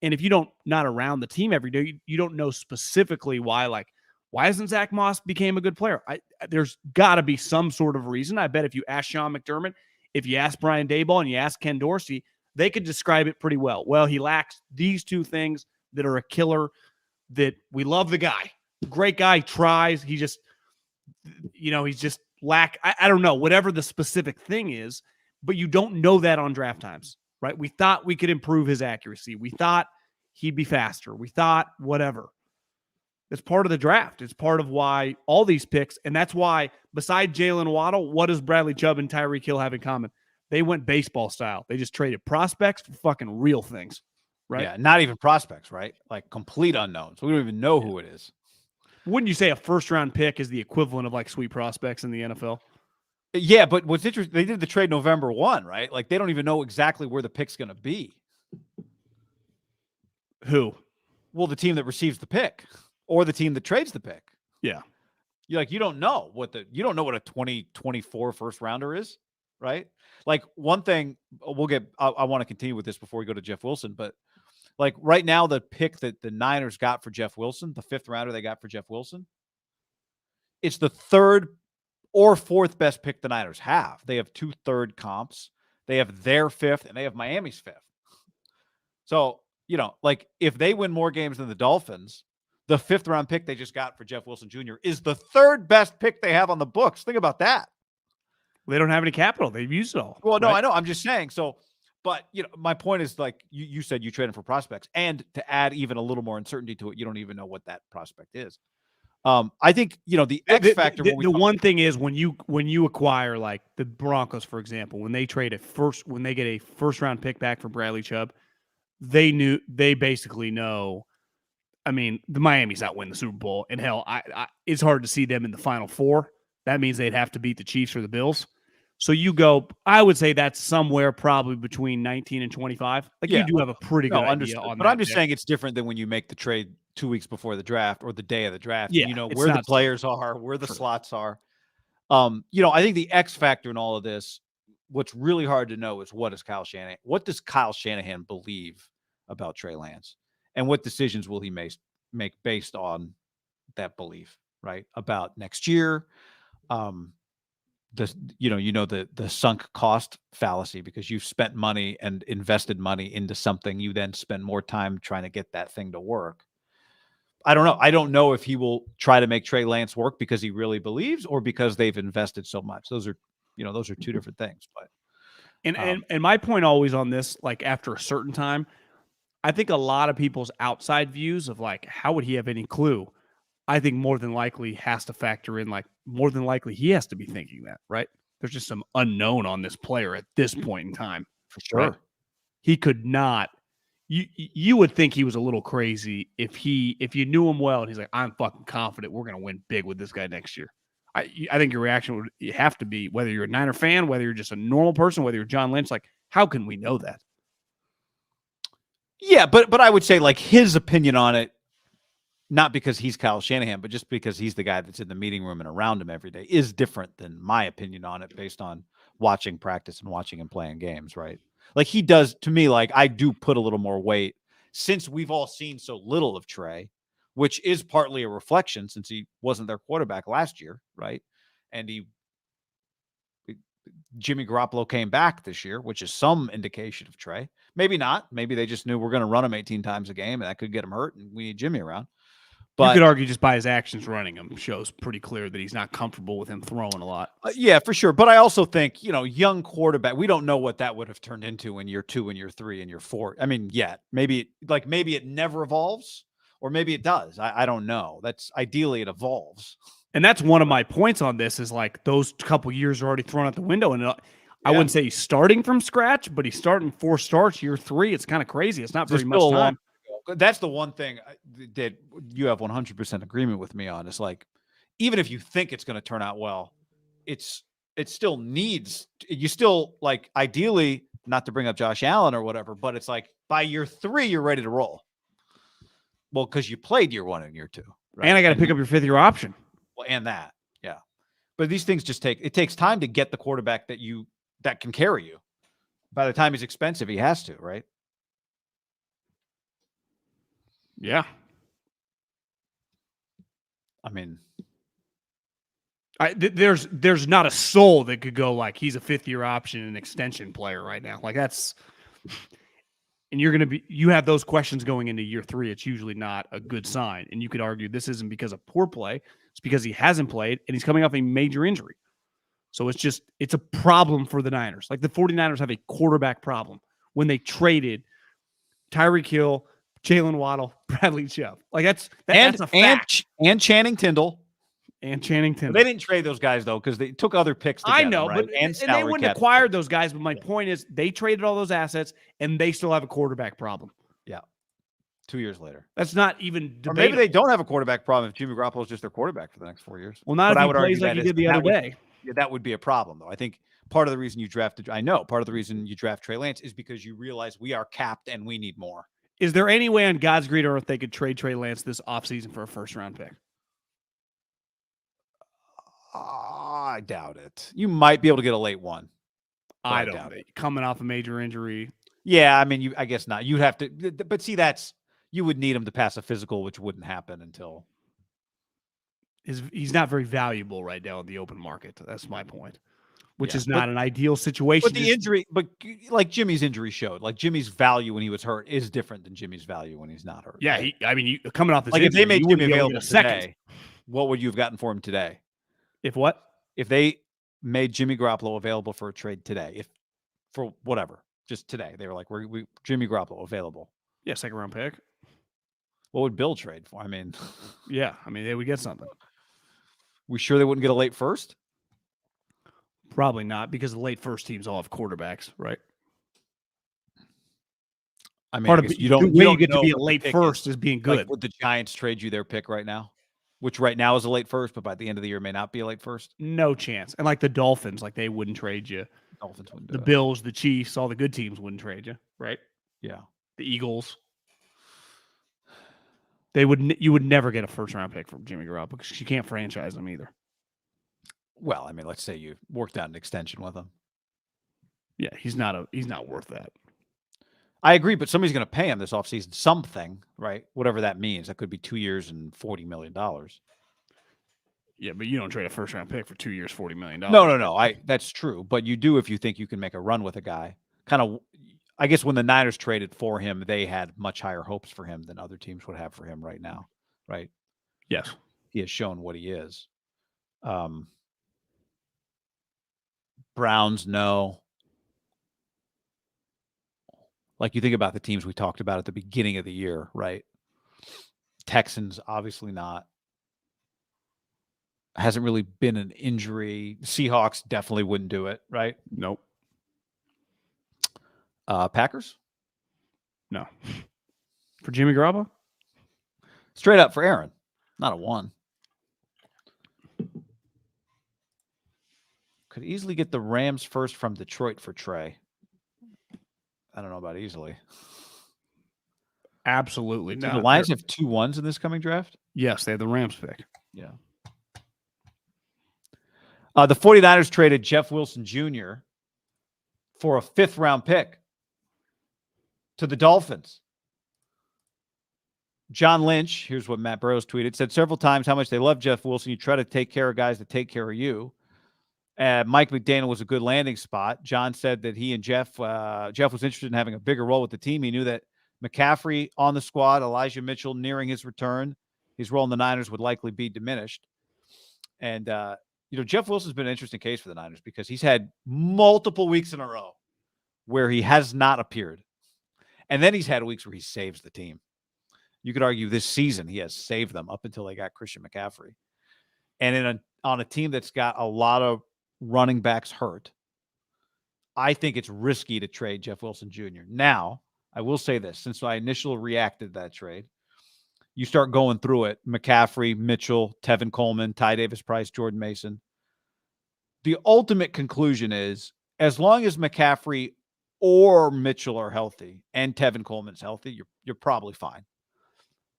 and if you not around the team every day, you don't know specifically why isn't Zach Moss became a good player? There's got to be some sort of reason. I bet if you ask Sean McDermott, if you ask Brian Daboll, and you ask Ken Dorsey, they could describe it pretty well. Well, he lacks these two things that are a killer, that we love the guy. Great guy, tries. He just, he's just I don't know, whatever the specific thing is, but you don't know that on draft times, right? We thought we could improve his accuracy. We thought he'd be faster. We thought whatever. It's part of the draft. It's part of why all these picks, and that's why beside Jalen Waddle, what does Bradley Chubb and Tyreek Hill have in common? They went baseball style. They just traded prospects for fucking real things, right? Yeah, not even prospects, right? Like complete unknowns. We don't even know who it is. Wouldn't you say a first-round pick is the equivalent of like sweet prospects in the NFL? Yeah, but what's interesting, they did the trade November 1, right? Like they don't even know exactly where the pick's going to be. Who? Well, the team that receives the pick or the team that trades the pick. Yeah. You don't know what a 2024 first rounder is, right? Like one thing I want to continue with this before we go to Jeff Wilson, but like right now, the pick that the Niners got for Jeff Wilson, the 5th rounder they got for Jeff Wilson, it's the 3rd or 4th best pick the Niners have. They have 2 third comps. They have their 5th, and they have Miami's 5th. So, like if they win more games than the Dolphins, the 5th round pick they just got for Jeff Wilson Jr. is the 3rd best pick they have on the books. Think about that. They don't have any capital. They've used it all. Well, no, right? I know. I'm just saying. So, but my point is like you said you traded for prospects, and to add even a little more uncertainty to it, you don't even know what that prospect is. I think the X factor. The one thing is when you acquire like the Broncos, for example, when they get a first round pick back for Bradley Chubb, they basically know. I mean, the Miami's not winning the Super Bowl, and hell, it's hard to see them in the Final Four. That means they'd have to beat the Chiefs or the Bills. So you go, I would say that's somewhere probably between 19 and 25. Like Yeah. you do have a pretty good idea Understood. on But that. I'm just saying it's different than when you make the trade 2 weeks before the draft or the day of the draft. Yeah, And you know it's where the not players are, where the True. slots are. I think the X factor in all of this, what's really hard to know is what does Kyle Shanahan believe about Trey Lance, and what decisions will he make based on that belief, right? About next year. The sunk cost fallacy, because you've spent money and invested money into something, you then spend more time trying to get that thing to work. I don't know. I don't know if he will try to make Trey Lance work because he really believes or because they've invested so much. Those are two different things. But and my point always on this, like after a certain time, I think a lot of people's outside views of like, how would he have any clue? I think more than likely has to factor in, like, more than likely he has to be thinking that, right? There's just some unknown on this player at this point in time. for sure. Right? He could not. You would think he was a little crazy if you knew him well and he's like, I'm fucking confident we're going to win big with this guy next year. I think your reaction would have to be, whether you're a Niner fan, whether you're just a normal person, whether you're John Lynch, like, how can we know that? Yeah, but I would say like his opinion on it, not because he's Kyle Shanahan, but just because he's the guy that's in the meeting room and around him every day, is different than my opinion on it based on watching practice and watching him playing games, right? Like he does to me, like I do put a little more weight since we've all seen so little of Trey, which is partly a reflection since he wasn't their quarterback last year, right? And Jimmy Garoppolo came back this year, which is some indication of Trey. Maybe not. Maybe they just knew we're going to run him 18 times a game and that could get him hurt and we need Jimmy around. But you could argue just by his actions running him shows pretty clear that he's not comfortable with him throwing a lot. Yeah, for sure. But I also think, young quarterback, we don't know what that would have turned into in year 2 and year 3 and year 4. I mean, yet maybe it never evolves or maybe it does. I don't know. That's ideally it evolves. And that's one of my points on this is like those couple years are already thrown out the window. And I wouldn't say he's starting from scratch, but he's starting 4 starts year 3. It's kind of crazy. It's not very much time. That's the one thing that you have 100% agreement with me on. Is like, even if you think it's going to turn out well, it still needs, you still like, ideally, not to bring up Josh Allen or whatever, but it's like by year 3, you're ready to roll. Well, because you played year 1 and year 2. Right? And I got to pick up your 5th year option. Well, and that, yeah. But these things it takes time to get the quarterback that can carry you. By the time he's expensive, he has to, right? Yeah. I mean, there's not a soul that could go like he's a 5th year option and extension player right now. Like that's, and you have those questions going into year 3. It's usually not a good sign. And you could argue this isn't because of poor play. It's because he hasn't played and he's coming off a major injury. So it's a problem for the Niners. Like the 49ers have a quarterback problem when they traded Tyreek Hill, Jalen Waddle, Bradley Chubb. Like that's a fact. And Channing Tindall. And Channing Tindall. They didn't trade those guys though because they took other picks. I know, right? but and they wouldn't have acquired those guys. But my point is, they traded all those assets, and they still have a quarterback problem. Yeah, 2 years later, that's not even debatable. Or maybe they don't have a quarterback problem if Jimmy Garoppolo is just their quarterback for the next 4 years. Well, not if he plays like he did the other day. Yeah, that would be a problem though. I think part of the reason you draft Trey Lance is because you realize we are capped and we need more. Is there any way on God's green earth they could trade Trey Lance this offseason for a 1st-round pick? I doubt it. You might be able to get a late one. I doubt it. Coming off a major injury. Yeah, I mean, I guess not. You'd have to, but see, you would need him to pass a physical, which wouldn't happen until. He's not very valuable right now in the open market. That's my point. Which is not an ideal situation. But the injury, like Jimmy's injury showed, like Jimmy's value when he was hurt is different than Jimmy's value when he's not hurt. Yeah, right? Coming off this like injury, if they made Jimmy available today, what would you have gotten for him today? If what? If they made Jimmy Garoppolo available for a trade today, for whatever, just today, they were like, we Jimmy Garoppolo available. Yeah, 2nd-round pick. What would Bill trade for? I mean, yeah, they would get something. We sure they wouldn't get a late 1st? Probably not, because the late 1st teams all have quarterbacks, right? I mean, you get to be a late 1st is being good. Like, would the Giants trade you their pick right now? which right now is a late first, but by the end of the year may not be a late first. No chance. And like the Dolphins, like they wouldn't trade you. Dolphins wouldn't do The it. Bills, the Chiefs, all the good teams wouldn't trade you, right? Yeah. The Eagles. You would never get a first round pick from Jimmy Garoppolo because you can't franchise him either. Well, I mean, let's say you worked out an extension with him. Yeah, he's not worth that. I agree, but somebody's going to pay him this offseason something, right? Whatever that means. That could be 2 years and $40 million. Yeah, but you don't trade a first round pick for 2 years, $40 million. No. That's true, but you do if you think you can make a run with a guy. Kind of, I guess when the Niners traded for him, they had much higher hopes for him than other teams would have for him right now, right? Yes. He has shown what he is. Browns, no. Like you think about the teams we talked about at the beginning of the year, right? Texans, obviously not. Hasn't really been an injury. Seahawks definitely wouldn't do it, right? Nope. Packers? No. For Jimmy Garoppolo? Straight up for Aaron. Not a 1. Could easily get the Rams first from Detroit for Trey. I don't know about easily. Absolutely Do not. the Lions have 2 1s in this coming draft? Yes, they have the Rams pick. Yeah. The 49ers traded Jeff Wilson Jr. for a 5th round pick to the Dolphins. John Lynch, here's what Matt Burrows tweeted, said several times how much they love Jeff Wilson. You try to take care of guys that take care of you. Mike McDaniel was a good landing spot. John said that he and Jeff was interested in having a bigger role with the team. He knew that McCaffrey on the squad, Elijah Mitchell nearing his return, his role in the Niners would likely be diminished. And, Jeff Wilson's been an interesting case for the Niners because he's had multiple weeks in a row where he has not appeared. And then he's had weeks where he saves the team. You could argue this season he has saved them up until they got Christian McCaffrey. And on a team that's got a lot of running backs hurt, I think it's risky to trade Jeff Wilson Jr. Now, I will say this, since I initially reacted to that trade, you start going through it, McCaffrey, Mitchell, Tevin Coleman, Ty Davis-Price, Jordan Mason. The ultimate conclusion is, as long as McCaffrey or Mitchell are healthy and Tevin Coleman's healthy, you're probably fine.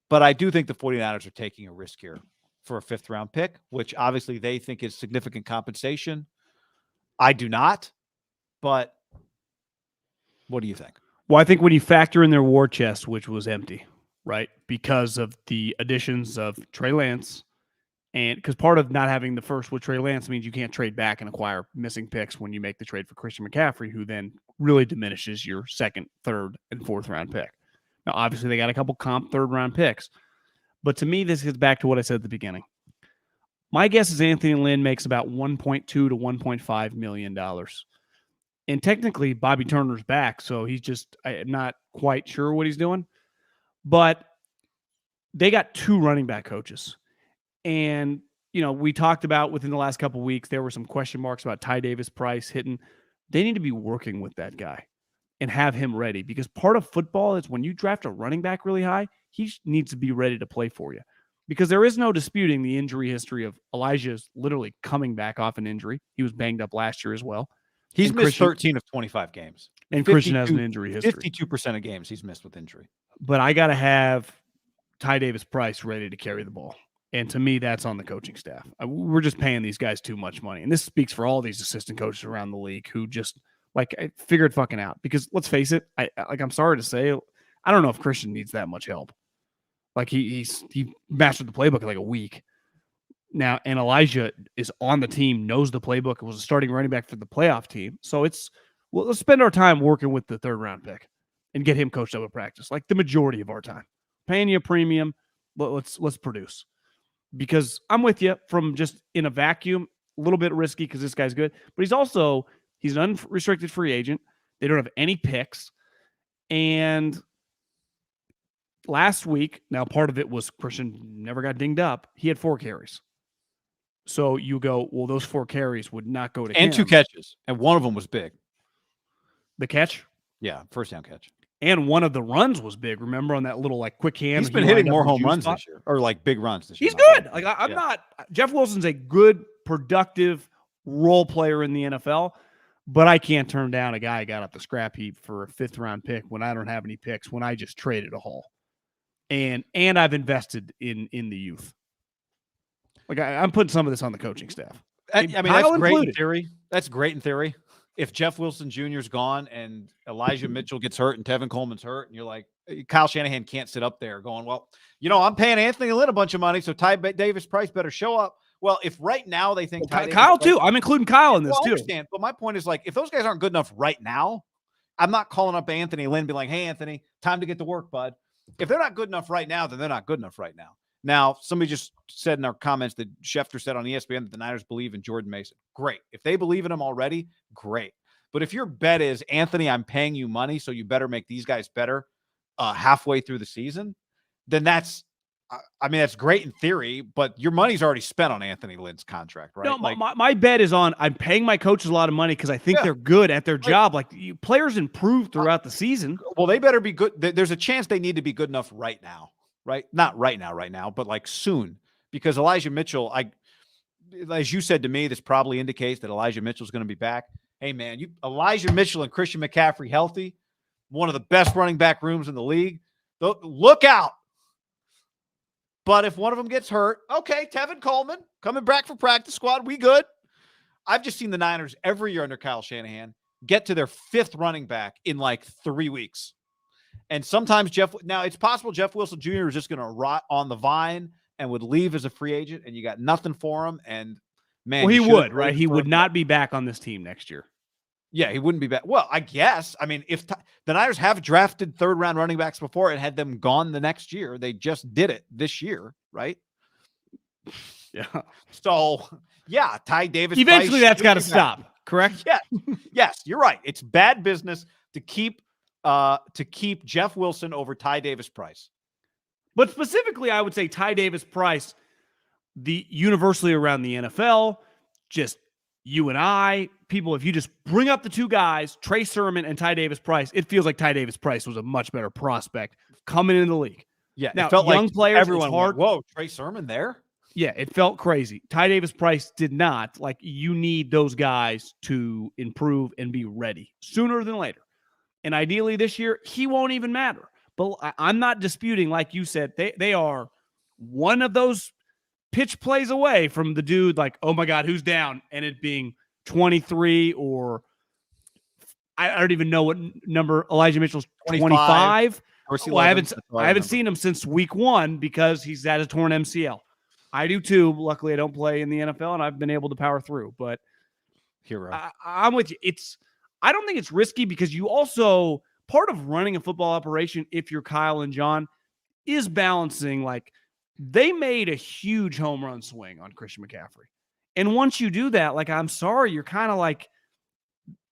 But I do think the 49ers are taking a risk here for a 5th round pick, which obviously they think is significant compensation. I do not, but what do you think? Well, I think when you factor in their war chest, which was empty, right, because of the additions of Trey Lance, and because part of not having the first with Trey Lance means you can't trade back and acquire missing picks when you make the trade for Christian McCaffrey, who then really diminishes your 2nd, 3rd, and 4th round pick. Now, obviously, they got a couple comp 3rd round picks, but to me, this gets back to what I said at the beginning. My guess is Anthony Lynn makes about $1.2 to $1.5 million. And technically, Bobby Turner's back, so I'm not quite sure what he's doing. But they got 2 running back coaches. And, we talked about within the last couple of weeks, there were some question marks about Ty Davis-Price hitting. They need to be working with that guy and have him ready, because part of football is when you draft a running back really high, he needs to be ready to play for you, because there is no disputing the injury history of Elijah's literally coming back off an injury. He was banged up last year as well. He's missed 13 of 25 games. And Christian has an injury history. 52% of games he's missed with injury. But I got to have Ty Davis-Price ready to carry the ball. And to me, that's on the coaching staff. We're just paying these guys too much money. And this speaks for all these assistant coaches around the league who just figure it fucking out. Because let's face it, I'm sorry to say, I don't know if Christian needs that much help. He mastered the playbook in like a week. Now, and Elijah is on the team, knows the playbook, and was a starting running back for the playoff team. So let's spend our time working with the 3rd round pick and get him coached up at practice, like the majority of our time. Paying you a premium, let's produce. Because I'm with you from just in a vacuum, a little bit risky because this guy's good, but he's an unrestricted free agent. They don't have any picks. And last week, now part of it was Christian never got dinged up. He had 4 carries. So you go, well, those 4 carries would not go to him. And 2 catches. And one of them was big. The catch? Yeah, first down catch. And one of the runs was big. Remember on that little like quick hand? He's been hitting more home runs this year, or like big runs this year. He's good. Like I'm not. Jeff Wilson's a good, productive role player in the NFL, but I can't turn down a guy who got up the scrap heap for a 5th round pick when I don't have any picks, when I just traded a haul, and I've invested in the youth. Like I'm putting some of this on the coaching staff. I mean, that's great in theory. That's great in theory. If Jeff Wilson Jr. is gone and Elijah Mitchell gets hurt and Tevin Coleman's hurt, and you're like, Kyle Shanahan can't sit up there going, well, I'm paying Anthony Lynn a bunch of money, so Ty Davis Price better show up. Well, if right now they think Kyle too, I'm including Kyle in this too. I understand, but my point is like, if those guys aren't good enough right now, I'm not calling up Anthony Lynn, be like, hey, Anthony, time to get to work, bud. If they're not good enough right now, then they're not good enough right now. Now, somebody just said in our comments that Schefter said on ESPN that the Niners believe in Jordan Mason. Great. If they believe in him already, great. But if your bet is, Anthony, I'm paying you money, so you better make these guys better halfway through the season, then that's great in theory, but your money's already spent on Anthony Lynn's contract, right? No, my bet is on I'm paying my coaches a lot of money because I think they're good at their job. Like players improve throughout the season. Well, they better be good. There's a chance they need to be good enough right now. Right? Not right now, but like soon, because Elijah Mitchell, as you said to me, this probably indicates that Elijah Mitchell's going to be back. Hey man, Elijah Mitchell and Christian McCaffrey healthy, one of the best running back rooms in the league. Look out. But if one of them gets hurt, okay, Tevin Coleman coming back for practice squad, we good. I've just seen the Niners every year under Kyle Shanahan get to their 5th running back in like 3 weeks. And sometimes now it's possible Jeff Wilson Jr. is just going to rot on the vine and would leave as a free agent, and you got nothing for him. And man, well, he would, right? He would not be back on this team next year. Yeah, he wouldn't be back. Well, I guess. I mean, if the Niners have drafted 3rd round running backs before and had them gone the next year, they just did it this year, right? Yeah. So yeah, Ty Davis. Eventually, that's got to stop. Correct? Yeah. Yes, you're right. It's bad business to keep Jeff Wilson over Ty Davis Price. But specifically, I would say Ty Davis Price, the universally around the NFL, just you and I, people, if you just bring up the two guys, Trey Sermon and Ty Davis Price, it feels like Ty Davis Price was a much better prospect coming into the league. Yeah. Now, it felt young like players, everyone hard. Went, whoa, Trey Sermon there? Yeah, it felt crazy. Ty Davis Price did not. Like, you need those guys to improve and be ready sooner than later. And ideally this year, he won't even matter. But I'm not disputing, like you said, they are one of those pitch plays away from the dude like, oh my God, who's down? And it being 23 or I don't even know what number Elijah Mitchell's 25. Well, I haven't seen him since week 1 because he's had a torn MCL. I do too. Luckily, I don't play in the NFL and I've been able to power through. But hero, I'm with you. I don't think it's risky because you also, part of running a football operation, if you're Kyle and John, is balancing. Like, they made a huge home run swing on Christian McCaffrey. And once you do that, like, I'm sorry, you're kind of like,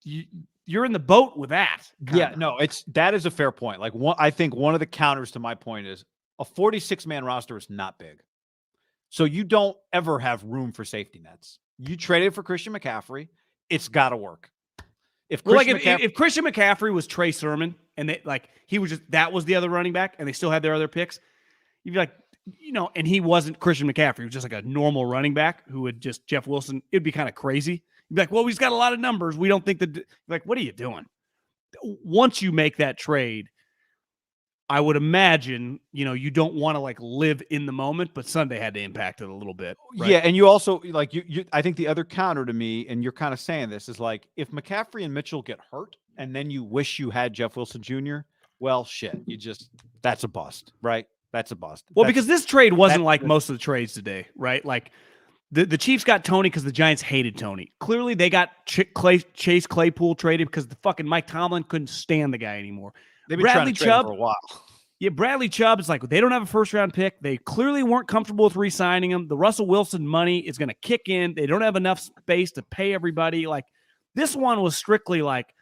you're in the boat with that. Yeah, no, that is a fair point. Like, I think one of the counters to my point is a 46-man roster is not big. So you don't ever have room for safety nets. You traded for Christian McCaffrey. It's got to work. If Christian McCaffrey was Trey Sermon and that was the other running back and they still had their other picks, you'd be like, and he wasn't Christian McCaffrey. He was just like a normal running back who would just Jeff Wilson. It'd be kind of crazy. You'd be like, well, he's got a lot of numbers. We don't think that. Like, what are you doing? Once you make that trade, I would imagine, you don't want to like live in the moment, but Sunday had to impact it a little bit. Right? Yeah. And you also like, I think the other counter to me, and you're kind of saying this, is like, if McCaffrey and Mitchell get hurt and then you wish you had Jeff Wilson Jr., well, shit, that's a bust, right? That's a bust. Well, because this trade wasn't like most of the trades today, right? Like the Chiefs got Tony because the Giants hated Tony. Clearly they got Chase Claypool traded because the fucking Mike Tomlin couldn't stand the guy anymore. They've been trying to trade him for a while. Yeah, Bradley Chubb is like, they don't have a first-round pick. They clearly weren't comfortable with re-signing him. The Russell Wilson money is going to kick in. They don't have enough space to pay everybody. Like, this one was strictly like,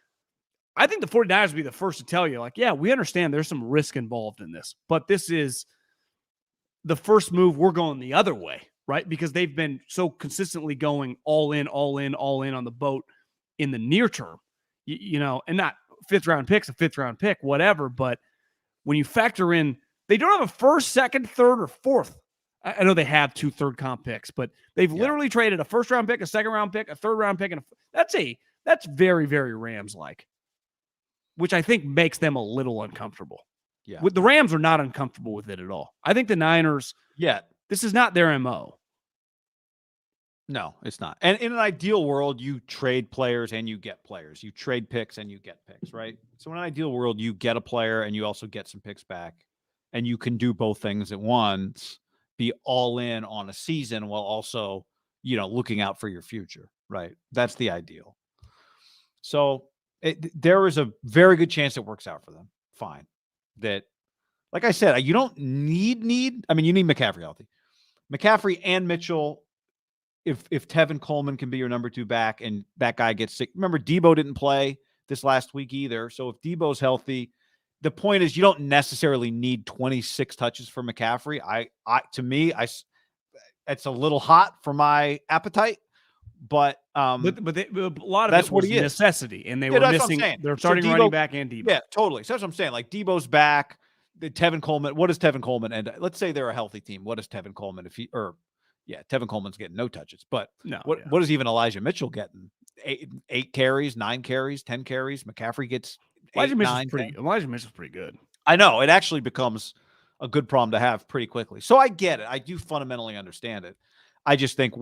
I think the 49ers would be the first to tell you, like, yeah, we understand there's some risk involved in this, but this is the first move. We're going the other way, right? Because they've been so consistently going all in on the boat in the near term, and not fifth-round pick's a fifth-round pick, whatever. But when you factor in, they don't have a first, second, third, or fourth. I know they have 2 third-comp picks, but they've literally traded a first-round pick, a second-round pick, a third-round pick, and that's very, very Rams-like, which I think makes them a little uncomfortable. Yeah, The Rams are not uncomfortable with it at all. I think the Niners, this is not their MO. No, it's not. And in an ideal world, you trade players and you get players. You trade picks and you get picks, right? So in an ideal world, you get a player and you also get some picks back, and you can do both things at once, be all in on a season while also, looking out for your future, right? That's the ideal. So there is a very good chance it works out for them. Fine. That, like I said, you don't need. I mean, you need McCaffrey healthy. McCaffrey and Mitchell, if Tevin Coleman can be your number 2 back and that guy gets sick. Remember, Debo didn't play this last week either. So if Debo's healthy, the point is you don't necessarily need 26 touches for McCaffrey. To me, it's a little hot for my appetite. But a lot of that's it what was he is. necessity, and they were missing. They're starting running back and Debo. Yeah, totally. So that's what I'm saying. Like Debo's back. Tevin Coleman. What does Tevin Coleman? And let's say they're a healthy team. What does Tevin Coleman Tevin Coleman's getting no touches. But what is even Elijah Mitchell getting? 8 carries, 9 carries, 10 carries. McCaffrey gets Elijah Mitchell's pretty good. I know. It actually becomes a good problem to have pretty quickly. So I get it. I do fundamentally understand it. I just think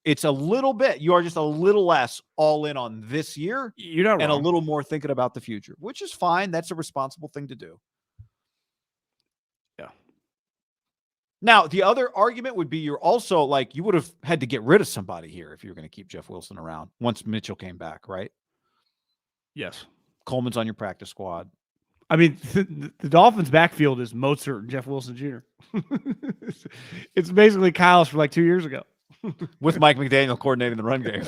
it's a little bit, you are just a little less all in on this year. You're not and wrong. A little more thinking about the future, which is fine. That's a responsible thing to do. Yeah. Now, the other argument would be you're also like, you would have had to get rid of somebody here if you were going to keep Jeff Wilson around once Mitchell came back, right? Yes. Coleman's on your practice squad. I mean, the Dolphins' backfield is Mozart and Jeff Wilson Jr. It's basically Kyle's for like 2 years ago. With Mike McDaniel coordinating the run game.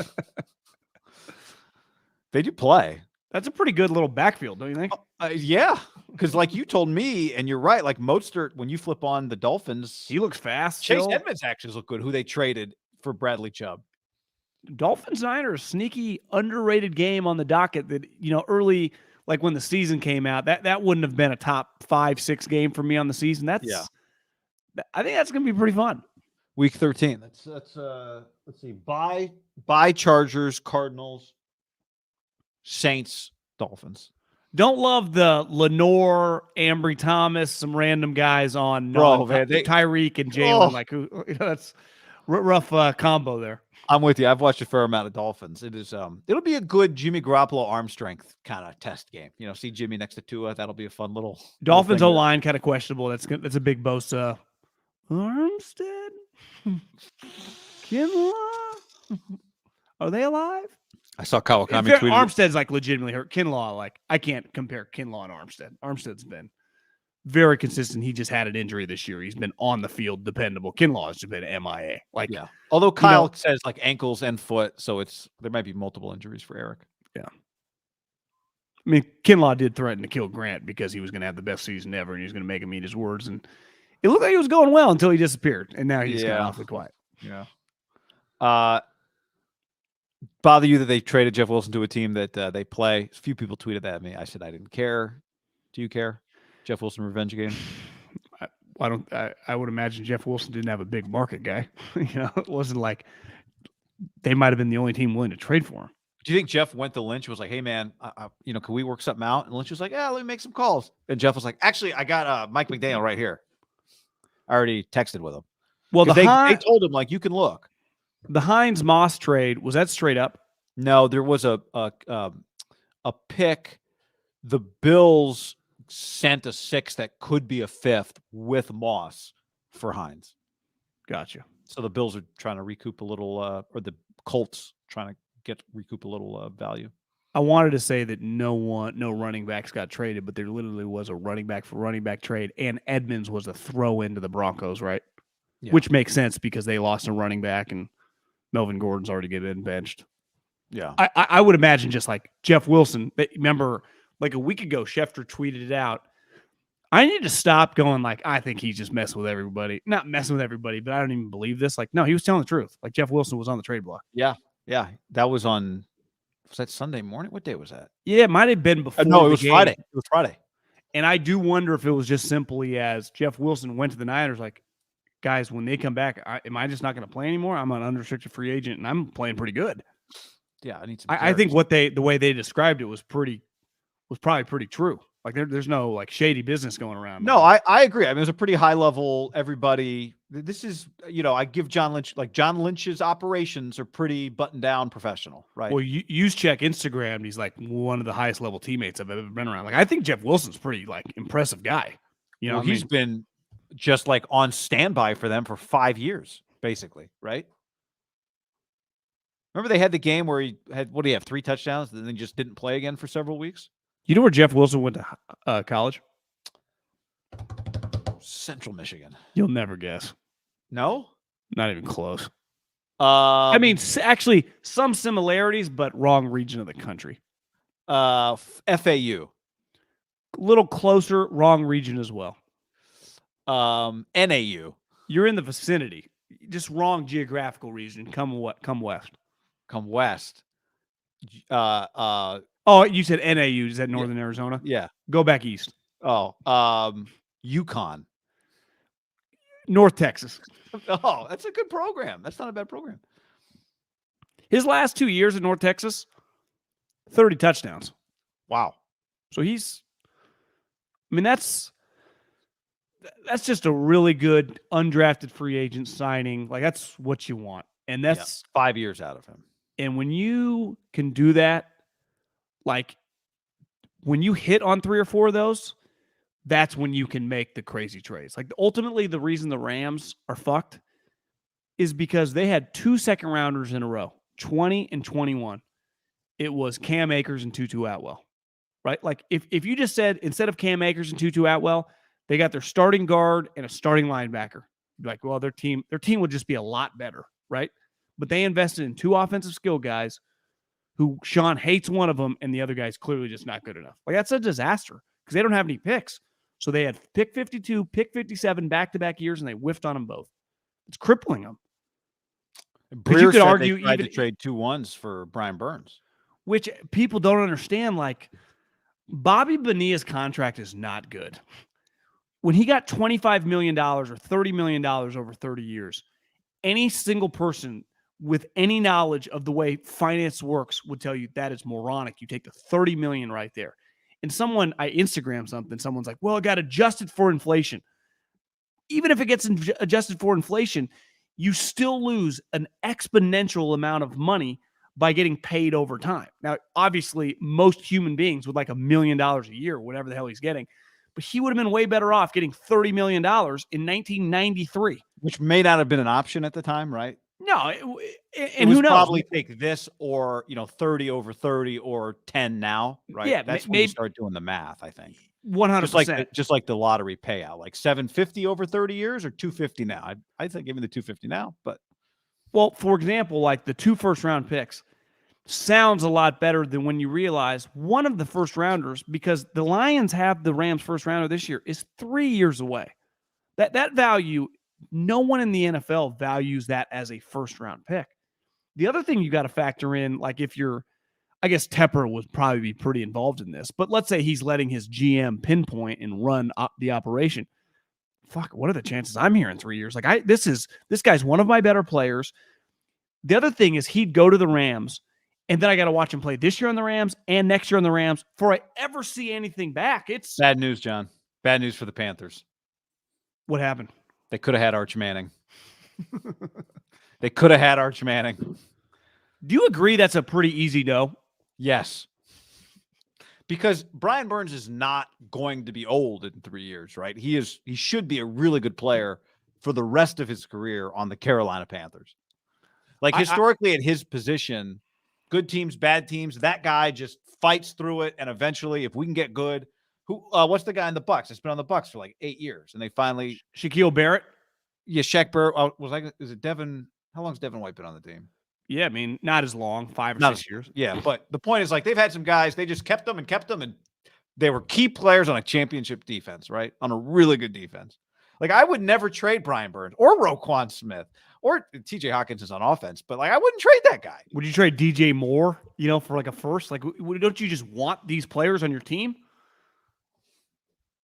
They do play. That's a pretty good little backfield, don't you think? Yeah, because like you told me, and you're right, like Mostert, when you flip on the Dolphins, he looks fast. Chase Edmonds actually look good, who they traded for Bradley Chubb. Dolphins Niners, sneaky underrated game on the docket that, early, like when the season came out, that wouldn't have been a top 5-6 game for me on the season. I think that's going to be pretty fun. Week 13. Let's see. Bye Chargers, Cardinals, Saints, Dolphins. Don't love the Lenore, Ambry Thomas, some random guys on Tyreek and Jalen. That's rough combo there. I'm with you. I've watched a fair amount of Dolphins. It is it'll be a good Jimmy Garoppolo arm strength kind of test game. See Jimmy next to Tua. That'll be a fun little Dolphins O line kind of questionable. That's a big Bosa. Armstead, Kinlaw, are they alive? I saw Kawakami tweeted. Armstead's like legitimately hurt. Kinlaw, like I can't compare Kinlaw and Armstead. Armstead's been very consistent. He just had an injury this year. He's been on the field, dependable. Kinlaw has just been MIA. Although Kyle says like ankles and foot, so there might be multiple injuries for Eric. Yeah. I mean, Kinlaw did threaten to kill Grant because he was going to have the best season ever, and he was going to make him eat his words. And it looked like he was going well until he disappeared, and now he's kind of awfully quiet. Yeah. Bother you that they traded Jeff Wilson to a team that they play? A few people tweeted that at me. I said I didn't care. Do you care? Jeff Wilson revenge game? I would imagine Jeff Wilson didn't have a big market guy. It wasn't like they might have been the only team willing to trade for him. Do you think Jeff went to Lynch and was like, hey, man, can we work something out? And Lynch was like, yeah, let me make some calls. And Jeff was like, actually, I got Mike McDaniel right here. I already texted with him. Well, they told him, like, you can look. The Hines Moss trade, was that straight up? No, there was a pick. The Bills sent a 6th that could be a 5th with Moss for Hines. Gotcha. So the Bills are trying to recoup a little, or the Colts trying to recoup a little value. I wanted to say that no running backs got traded, but there literally was a running back for running back trade, and Edmonds was a throw into the Broncos, right? Yeah. Which makes sense because they lost a running back, and Melvin Gordon's already getting benched. Yeah. I would imagine just like Jeff Wilson. Remember, like a week ago, Schefter tweeted it out. I need to stop going like, I think he's just messing with everybody. Not messing with everybody, but I don't even believe this. Like, no, he was telling the truth. Like Jeff Wilson was on the trade block. Yeah. Yeah. That was on Was that Sunday morning? What day was that? Yeah, it might have been before. No, it the was game. Friday. It was Friday. And I do wonder if it was just simply as Jeff Wilson went to the Niners, like, guys, when they come back, am I just not going to play anymore? I'm an unrestricted free agent, and I'm playing pretty good. Yeah, I need some. I think the way they described it was probably pretty true. Like there's no like shady business going around. No, I agree. I mean, it was a pretty high level. Everybody, this is, I give John Lynch's operations are pretty buttoned down, professional, right? Well, use check Instagram. He's like one of the highest level teammates I've ever been around. Like I think Jeff Wilson's pretty like impressive guy. He's been just like on standby for them for 5 years, basically, right? Remember they had the game where he had, what do you have, 3 touchdowns, and then just didn't play again for several weeks? You know where Jeff Wilson went to college? Central Michigan. You'll never guess. No? Not even close. I mean, actually, some similarities, but wrong region of the country. FAU. A little closer, wrong region as well. NAU. You're in the vicinity. Just wrong geographical region. Come west. Come west. Oh, you said NAU. Is that Northern Arizona? Yeah. Go back east. Oh, UConn. North Texas. Oh, that's a good program. That's not a bad program. His last 2 years in North Texas, 30 touchdowns. Wow. So that's just a really good undrafted free agent signing. Like that's what you want. And that's 5 years out of him. And when you can do that, like when you hit on 3 or 4 of those, that's when you can make the crazy trades. Like ultimately the reason the Rams are fucked is because they had 2 second rounders in a row, 20 and 21. It was Cam Akers and Tutu Atwell, right? Like if you just said instead of Cam Akers and Tutu Atwell, they got their starting guard and a starting linebacker, you'd be like, well, their team would just be a lot better, right? But they invested in 2 offensive skill guys who Sean hates one of them, and the other guy's clearly just not good enough. Like that's a disaster because they don't have any picks. So they had pick 52, pick 57 back-to-back years, and they whiffed on them both. It's crippling them. Breer you could argue they tried to trade 2 1s for Brian Burns, which people don't understand. Like Bobby Bonilla's contract is not good. When he got $25 million or $30 million over 30 years, any single person with any knowledge of the way finance works would tell you that is moronic. You take the $30 million right there. And I Instagram something, someone's like, well, it got adjusted for inflation. Even if it gets adjusted for inflation, you still lose an exponential amount of money by getting paid over time. Now, obviously, most human beings would like $1 million a year, whatever the hell he's getting. But he would have been way better off getting $30 million in 1993. Which may not have been an option at the time, right? No, and who knows? Probably take this or 30 over 30 or 10 now, right? Yeah, that's when you start doing the math. I think 100%. Just like the lottery payout, like 750 over 30 years or 250 now. I think give me the 250 now, but for example, like the 2 first-round picks sounds a lot better than when you realize one of the first rounders, because the Lions have the Rams first rounder this year, is 3 years away. That value. No one in the NFL values that as a first-round pick. The other thing you got to factor in, like I guess Tepper would probably be pretty involved in this, but let's say he's letting his GM pinpoint and run the operation. Fuck, what are the chances I'm here in 3 years? Like this guy's one of my better players. The other thing is he'd go to the Rams, and then I got to watch him play this year on the Rams and next year on the Rams before I ever see anything back. It's bad news, John. Bad news for the Panthers. What happened? They could have had Arch Manning. They could have had Arch Manning. Do you agree that's a pretty easy no? Yes. Because Brian Burns is not going to be old in 3 years, right? He should be a really good player for the rest of his career on the Carolina Panthers. Like historically at his position, good teams, bad teams, that guy just fights through it, and eventually if we can get good, what's the guy in the Bucs? It's been on the Bucs for like 8 years, and they finally Shaquille Barrett. Yeah, Shaq Barrett. Is it Devin? How long has Devin White been on the team? Yeah, I mean, not as long, 5 or 6 years. Yeah, but the point is, like, they've had some guys. They just kept them, and they were key players on a championship defense, right? On a really good defense. Like I would never trade Brian Burns or Roquan Smith or TJ Hawkins is on offense, but like I wouldn't trade that guy. Would you trade DJ Moore, for like a first? Like, don't you just want these players on your team?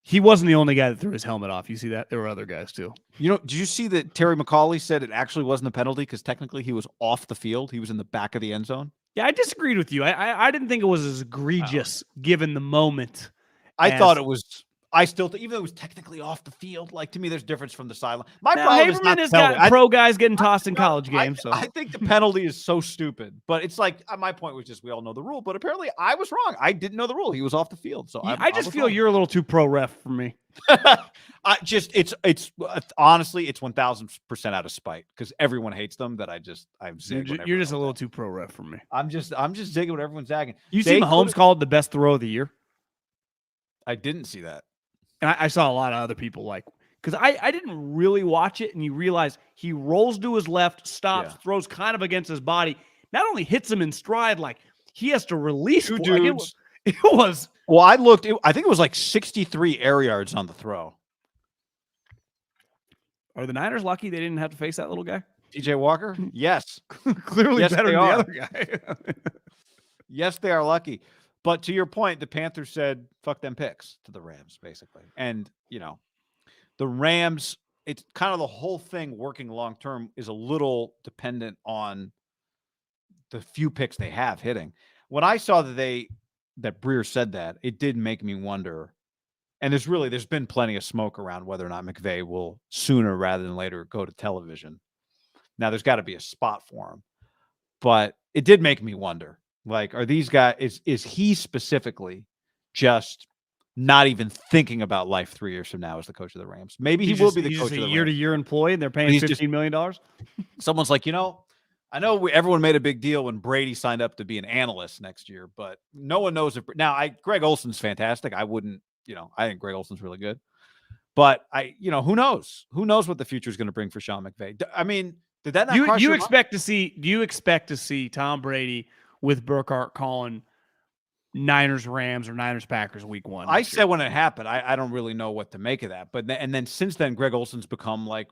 He wasn't the only guy that threw his helmet off. You see that? There were other guys too. Did you see that Terry McAuley said it actually wasn't a penalty because technically he was off the field. He was in the back of the end zone. Yeah, I disagreed with you. I didn't think it was as egregious given the moment. I thought it was. I still, even though it was technically off the field, like to me, there's difference from the sideline. My problem is not Haberman has got pro guys getting tossed in college games. So I think the penalty is so stupid. But it's like my point was just we all know the rule. But apparently I was wrong. I didn't know the rule. He was off the field. So I just feel you're a little too pro ref for me. It's honestly it's 1000% out of spite because everyone hates them. That I'm zig. You're just a little too pro ref for me. I'm just zigging when everyone's zagging. You see Mahomes called the best throw of the year. I didn't see that. And I saw a lot of other people because I didn't really watch it, and you realize he rolls to his left, stops, throws kind of against his body, not only hits him in stride, like he has to release two dudes. It was. Well, I looked. I think it was like 63 air yards on the throw. Are the Niners lucky they didn't have to face that little guy? TJ Walker? Yes. Clearly yes, better than are. the other guy. Yes, they are lucky. But to your point, the Panthers said, fuck them picks to the Rams, basically. And, the Rams, it's kind of the whole thing working long-term is a little dependent on the few picks they have hitting. When I saw that Breer said that, it did make me wonder. And there's been plenty of smoke around whether or not McVay will sooner rather than later go to television. Now, there's got to be a spot for him. But it did make me wonder. Like, are these guys, is he specifically just not even thinking about life 3 years from now as the coach of the Rams? Maybe he will be the coach of the Rams. He's a year-to-year employee, and they're paying $15 million? Someone's like, I know everyone made a big deal when Brady signed up to be an analyst next year, but no one knows if now Greg Olson's fantastic. I wouldn't, I think Greg Olson's really good, but who knows? Who knows what the future is going to bring for Sean McVay? I mean, did that not cross your mind? Do you expect to see Tom Brady with Burkhardt calling Niners Rams or Niners Packers week 1? I said when it happened, I don't really know what to make of that. But then since then, Greg Olson's become like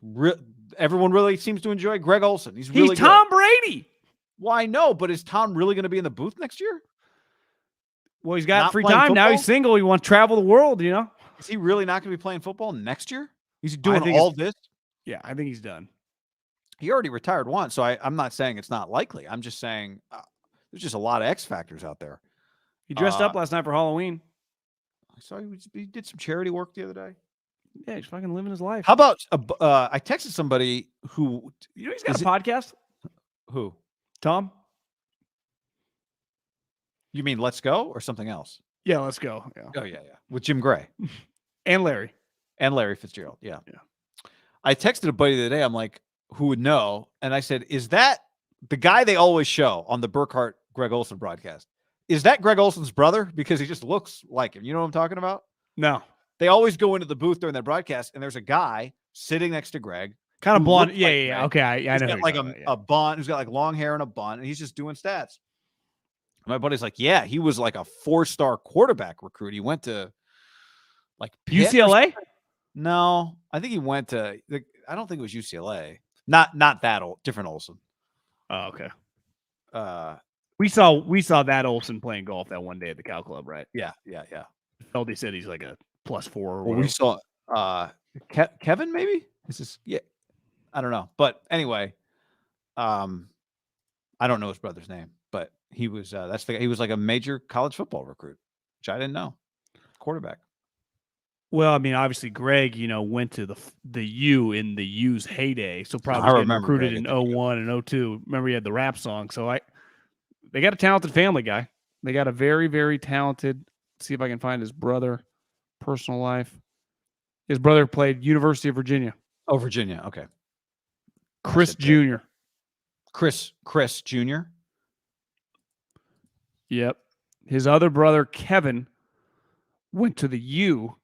everyone really seems to enjoy Greg Olson. He's Tom Brady. Well, I know, but is Tom really going to be in the booth next year? Well, he's got free time now. He's single. He wants to travel the world. Is he really not going to be playing football next year? He's doing all this. Yeah, I think he's done. He already retired once, so I'm not saying it's not likely. I'm just saying. There's just a lot of X factors out there. He dressed up last night for Halloween. I saw he did some charity work the other day. Yeah, he's fucking living his life. How about I texted somebody who he's got a podcast? Who? Tom? You mean Let's Go or something else? Yeah, Let's Go. Yeah. Oh yeah. With Jim Gray and Larry Fitzgerald. Yeah. I texted a buddy the other day. I'm like, who would know? And I said, is that the guy they always show on the Burkhardt Greg Olson broadcast? Is that Greg Olson's brother? Because he just looks like him. You know what I'm talking about? No. They always go into the booth during that broadcast, and there's a guy sitting next to Greg. Kind of blonde. Yeah. Okay. I know. He's got like a bun. Who's got like long hair and a bun, and he's just doing stats. And my buddy's like, yeah, he was like a 4-star quarterback recruit. He went to like Pitt UCLA? No, I think he went to. I don't think it was UCLA. Not that old. Different Olson. Oh, okay. We saw that Olson playing golf that one day at the Cow Club, right? Yeah. Feldy said he's like a +4. Or well, we saw Kevin, maybe? Is this? Yeah, I don't know, but anyway, I don't know his brother's name, but he was he was like a major college football recruit, which I didn't know. Quarterback. Well, I mean, obviously, Greg, went to the U in the U's heyday, so probably recruited in 01 and 02. Remember, he had the rap song. So they got a talented family guy. They got a very, very talented. Let's see if I can find his brother, personal life. His brother played University of Virginia. Oh, Virginia. Okay. Chris Jr. Chris Jr. Yep. His other brother, Kevin, went to the U,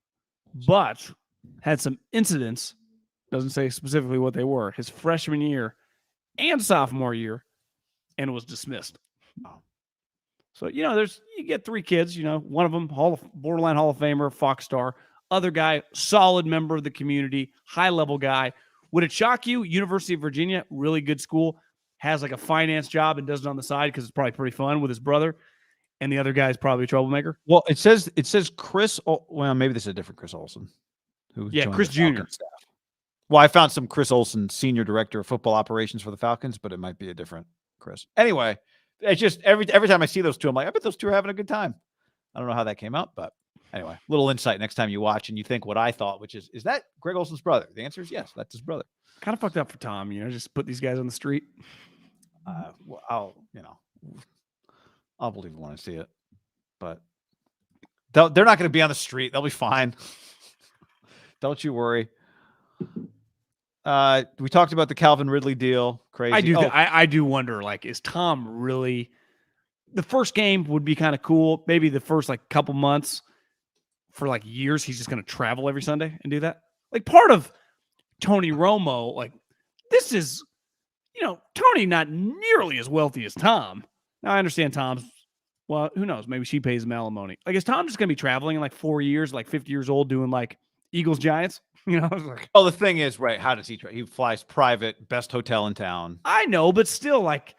but had some incidents, doesn't say specifically what they were, his freshman year and sophomore year, and was dismissed. Oh. So, you get 3 kids, one of them borderline Hall of Famer, Fox star, other guy, solid member of the community, high-level guy, Would it shock you? University of Virginia, really good school, has like a finance job and does it on the side because it's probably pretty fun with his brother, and the other guy's probably a troublemaker. Well, it says Chris. Well, maybe this is a different Chris Olsen. Joined Chris the Jr. Falcons staff. Well, I found some Chris Olsen, senior director of football operations for the Falcons, but it might be a different Chris. Anyway, it's just every time I see those two, I'm like, I bet those two are having a good time. I don't know how that came out, but anyway, little insight next time you watch and you think what I thought, which is that Greg Olsen's brother? The answer is yes, that's his brother. Kind of fucked up for Tom, just put these guys on the street. Well, I'll believe it when I see it, but they're not going to be on the street. They'll be fine. Don't you worry. We talked about the Calvin Ridley deal. Crazy. I do wonder, like, is Tom really? The first game would be kind of cool. Maybe the first like couple months, for like years, he's just going to travel every Sunday and do that. Like part of Tony Romo, like this is, Tony not nearly as wealthy as Tom. Now I understand Tom's. Well, who knows? Maybe she pays him alimony. Like, is Tom just going to be traveling in like 4 years, like 50 years old, doing like Eagles Giants? Like, oh, the thing is, right? How does he? He flies private, best hotel in town. I know, but still, like,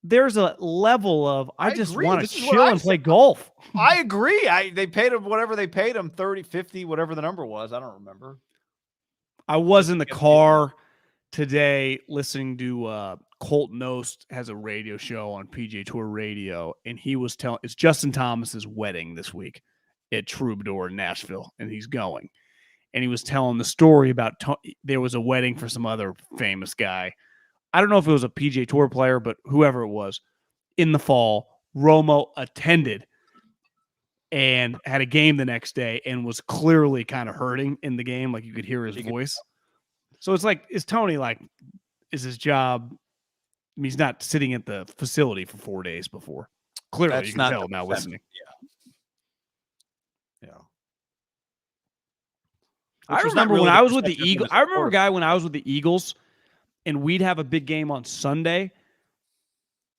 there's a level of I just want to chill and play golf. I agree. They paid him whatever they paid him, 30, 50, whatever the number was. I don't remember. I was in the car today listening to Colt Knost has a radio show on PGA Tour Radio, and he was telling it's Justin Thomas's wedding this week at Troubadour in Nashville, and he's going. And he was telling the story about there was a wedding for some other famous guy. I don't know if it was a PGA Tour player, but whoever it was, in the fall, Romo attended and had a game the next day and was clearly kind of hurting in the game. Like you could hear his voice. So it's like, is Tony like, is his job? I mean, he's not sitting at the facility for 4 days before. Clearly, you can tell now listening. Yeah. I remember when I was with the Eagles. I remember when I was with the Eagles and we'd have a big game on Sunday.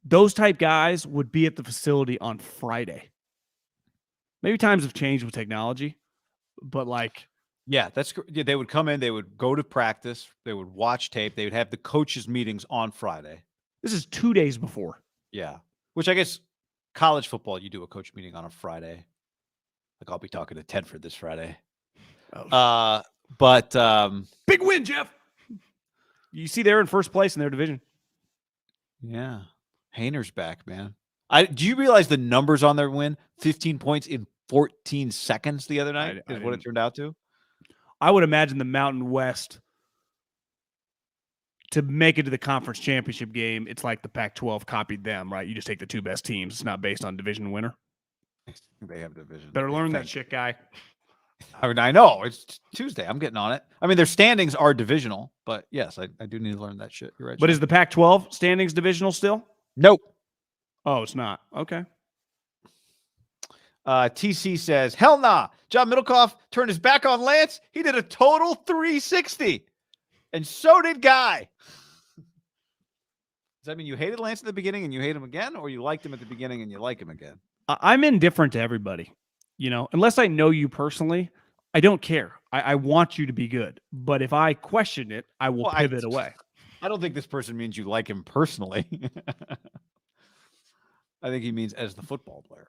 Those type guys would be at the facility on Friday. Maybe times have changed with technology, but like, they would come in, they would go to practice, they would watch tape, they would have the coaches meetings on Friday. This is 2 days before. Yeah. Which I guess college football, you do a coach meeting on a Friday. Like I'll be talking to Tedford this Friday. But big win, Jeff. You see, they're in first place in their division. Yeah. Hayner's back, man. Do you realize the numbers on their win? 15 points in 14 seconds the other night is what it turned out to. I would imagine the Mountain West to make it to the conference championship game. It's like the Pac-12 copied them, right? You just take the two best teams. It's not based on division winner. They have division. Better learn that shit, guy. I mean, I know it's Tuesday. I'm getting on it. I mean, their standings are divisional, but yes, I do need to learn that shit. You're right. But Sean. Is the Pac-12 standings divisional still? Nope. Oh, it's not. Okay. TC says, hell nah. John Middlekoff turned his back on Lance. He did a total 360. And so did Guy. Does that mean you hated Lance at the beginning and you hate him again? Or you liked him at the beginning and you like him again? I'm indifferent to everybody. Unless I know you personally, I don't care. I want you to be good. But if I question it, I will pivot away. I don't think this person means you like him personally. I think he means as the football player.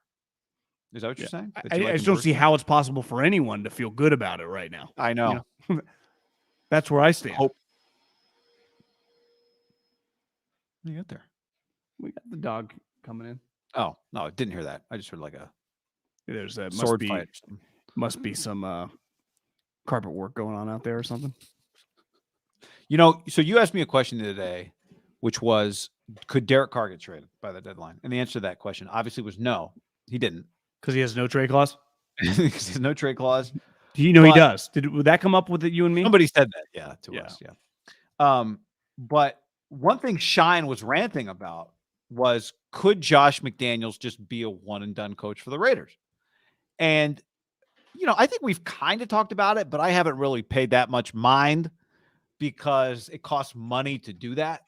Is that what you're saying? I just don't see how it's possible for anyone to feel good about it right now. I know. That's where I stand. Hope. What do you got there? We got the dog coming in. Oh, no, I didn't hear that. I just heard like a there's a sword fight. Must be some carpet work going on out there or something. So you asked me a question today, which was, could Derek Carr get traded by the deadline? And the answer to that question obviously was no, he didn't. Because he has no trade clause? Because he has no trade clause. Do you know he does? Would that come up with you and me? Somebody said that, to us, yeah. But one thing Shine was ranting about was, could Josh McDaniels just be a one-and-done coach for the Raiders? And, I think we've kind of talked about it, but I haven't really paid that much mind because it costs money to do that.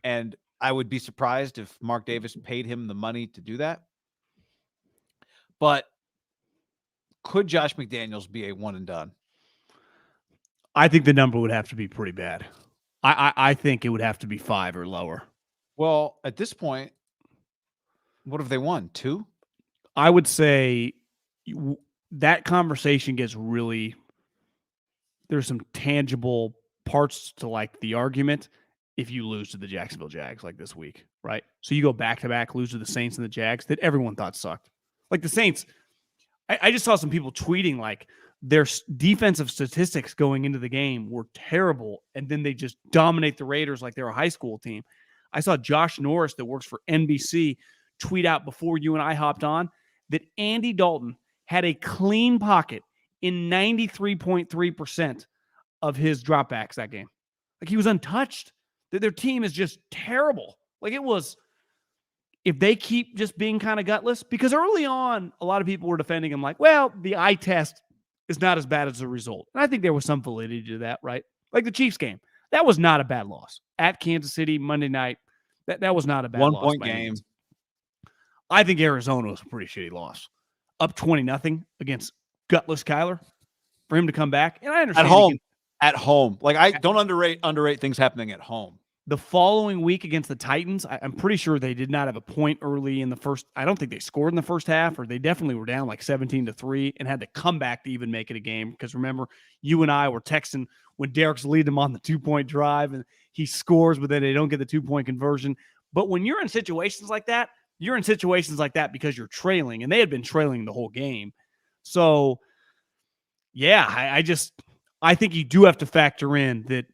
And I would be surprised if Mark Davis paid him the money to do that. But could Josh McDaniels be a one and done? I think the number would have to be pretty bad. I think it would have to be 5 or lower. Well, at this point, what have they won? 2? I would say that conversation gets really, there's some tangible parts to like the argument if you lose to the Jacksonville Jags like this week, right? So you go back to back, lose to the Saints and the Jags that everyone thought sucked. Like the Saints, I just saw some people tweeting like their defensive statistics going into the game were terrible, and then they just dominate the Raiders like they're a high school team. I saw Josh Norris that works for NBC tweet out before you and I hopped on that Andy Dalton had a clean pocket in 93.3% of his dropbacks that game. Like he was untouched. Their team is just terrible. Like it was, if they keep just being kind of gutless, because early on, a lot of people were defending him like, well, the eye test is not as bad as the result. And I think there was some validity to that, right? Like the Chiefs game. That was not a bad loss. At Kansas City, Monday night, that was not a bad loss. 1-point game. I think Arizona was a pretty shitty loss. Up 20-0 against gutless Kyler for him to come back. And I understand. At home. Like I don't underrate things happening at home. The following week against the Titans, I'm pretty sure they did not have a point early in the first. I don't think they scored in the first half, or they definitely were down like 17-3 and had to come back to even make it a game. Because remember, you and I were texting when Derek's leading them on the 2-point drive and he scores, but then they don't get the 2-point conversion. But when you're in situations like that, you're in situations like that because you're trailing, and they had been trailing the whole game. So, yeah, I think you do have to factor in that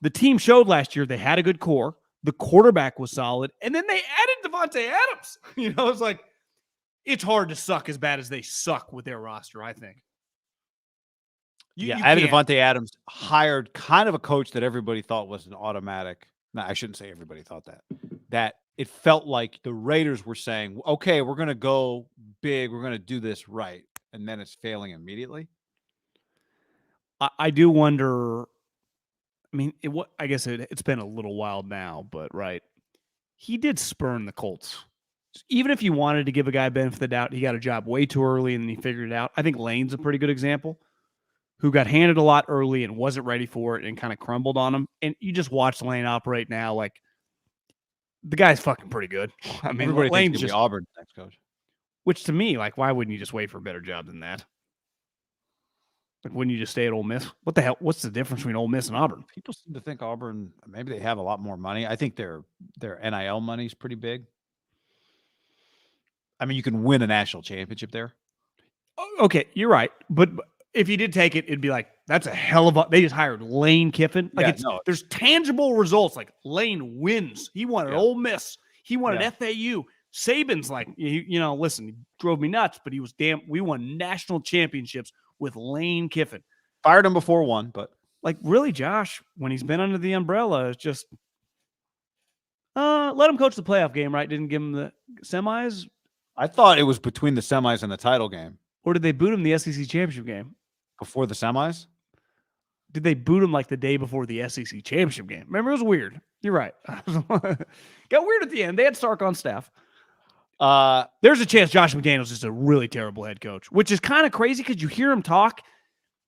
the team showed last year they had a good core. The quarterback was solid. And then they added Devontae Adams. It's like, it's hard to suck as bad as they suck with their roster, I think. Added Devontae Adams, hired kind of a coach that everybody thought was an automatic. No, I shouldn't say everybody thought that. That it felt like the Raiders were saying, okay, we're going to go big. We're going to do this right. And then it's failing immediately. I do wonder. I mean, I guess it's been a little while now, but right. He did spurn the Colts. Even if you wanted to give a guy benefit of the doubt, he got a job way too early and then he figured it out. I think Lane's a pretty good example, who got handed a lot early and wasn't ready for it and kind of crumbled on him. And you just watch Lane operate now. Like, the guy's fucking pretty good. I mean, everybody Lane's thinks just Auburn's next coach. Which to me, like, why wouldn't you just wait for a better job than that? Like, wouldn't you just stay at Ole Miss? What the hell? What's the difference between Ole Miss and Auburn? People seem to think Auburn, maybe they have a lot more money. I think their NIL money is pretty big. I mean, you can win a national championship there. Okay, you're right. But if you did take it, it'd be like, that's a hell of a... They just hired Lane Kiffin. Like, there's tangible results. Like, Lane wins. He won at Ole Miss. He won at FAU. Saban's like, listen, he drove me nuts, but we won national championships with Lane Kiffin. Fired him before one, but like, really, Josh, when he's been under the umbrella, it's just let him coach the playoff game, right? Didn't give him the semis. I thought it was between the semis and the title game. Or did they boot him the SEC championship game? Before the semis? Did they boot him like the day before the SEC championship game? Remember, it was weird. You're right. Got weird at the end. They had Stark on staff. There's a chance Josh McDaniels is a really terrible head coach, which is kind of crazy because you hear him talk.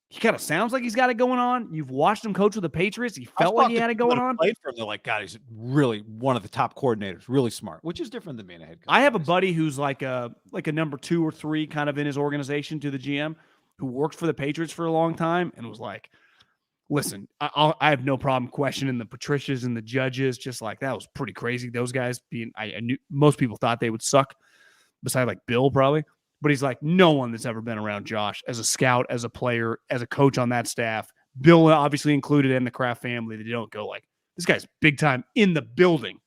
He kind of sounds like he's got it going on. You've watched him coach with the Patriots. He felt like he had it going on. Played for him. They're like, God, he's really one of the top coordinators, really smart, which is different than being a head coach. I have a buddy who's like a number 2 or 3 kind of in his organization to the GM, who worked for the Patriots for a long time and was like, listen, I have no problem questioning the Patricias and the judges. Just like, that was pretty crazy. Those guys I knew most people thought they would suck, besides like Bill probably. But he's like, no one that's ever been around Josh as a scout, as a player, as a coach on that staff, Bill obviously included, in the Kraft family, they don't go like, this guy's big time in the building.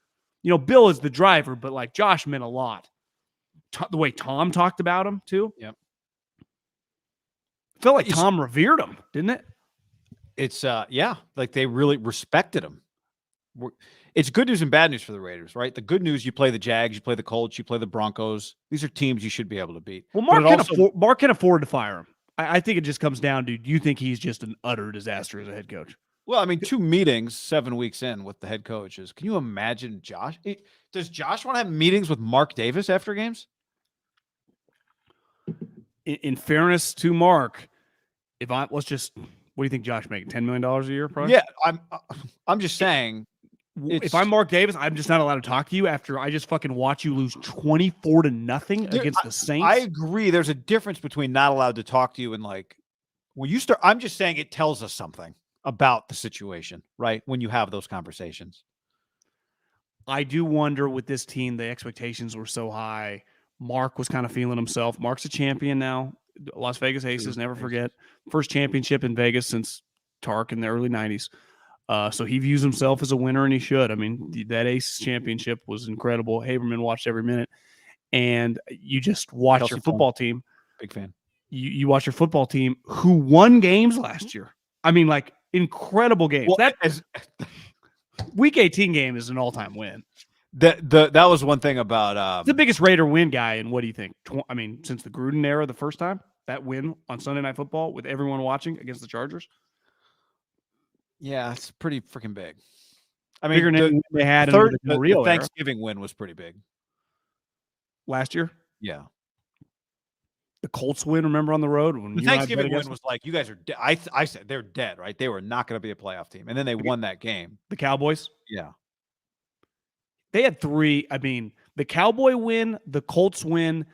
Bill is the driver, but like Josh meant a lot. The way Tom talked about him too. Yep. Felt like Tom revered him, didn't it? It's like they really respected him. It's good news and bad news for the Raiders, right? The good news, you play the Jags, you play the Colts, you play the Broncos. These are teams you should be able to beat. Well, Mark can afford to fire him. I think it just comes down to, do you think he's just an utter disaster as a head coach? Well, I mean, 2 meetings 7 weeks in with the head coaches. Can you imagine Josh? Does Josh want to have meetings with Mark Davis after games? In fairness to Mark, let's just What do you think Josh making? $10 million a year, probably? Yeah, I'm just saying. If I'm Mark Davis, I'm just not allowed to talk to you after I just fucking watch you lose 24-0 against the Saints. I agree. There's a difference between not allowed to talk to you and like when you start. I'm just saying it tells us something about the situation, right? When you have those conversations. I do wonder with this team, the expectations were so high. Mark was kind of feeling himself. Mark's a champion now. Las Vegas Aces, never forget. First championship in Vegas since Tark in the early 90s. So he views himself as a winner, and he should. I mean, that Aces championship was incredible. Haberman watched every minute. And you just watch Kelsey your football Plum. team. Big fan. You watch your football team who won games last year. I mean, like, incredible games. Well, that is Week 18 game is an all-time win. That was one thing about The biggest Raider win guy, and what do you think? I mean, since the Gruden era, the first time that win on Sunday Night Football with everyone watching against the Chargers. Yeah, it's pretty freaking big. I mean, bigger than they had the Thanksgiving win was pretty big last year. Yeah, the Colts win. Remember on the road when the Thanksgiving win was like, you guys are dead. I said they're dead, right? They were not going to be a playoff team, and then they won that game. The Cowboys. Yeah. They had three. I mean, the Cowboy win, the Colts win,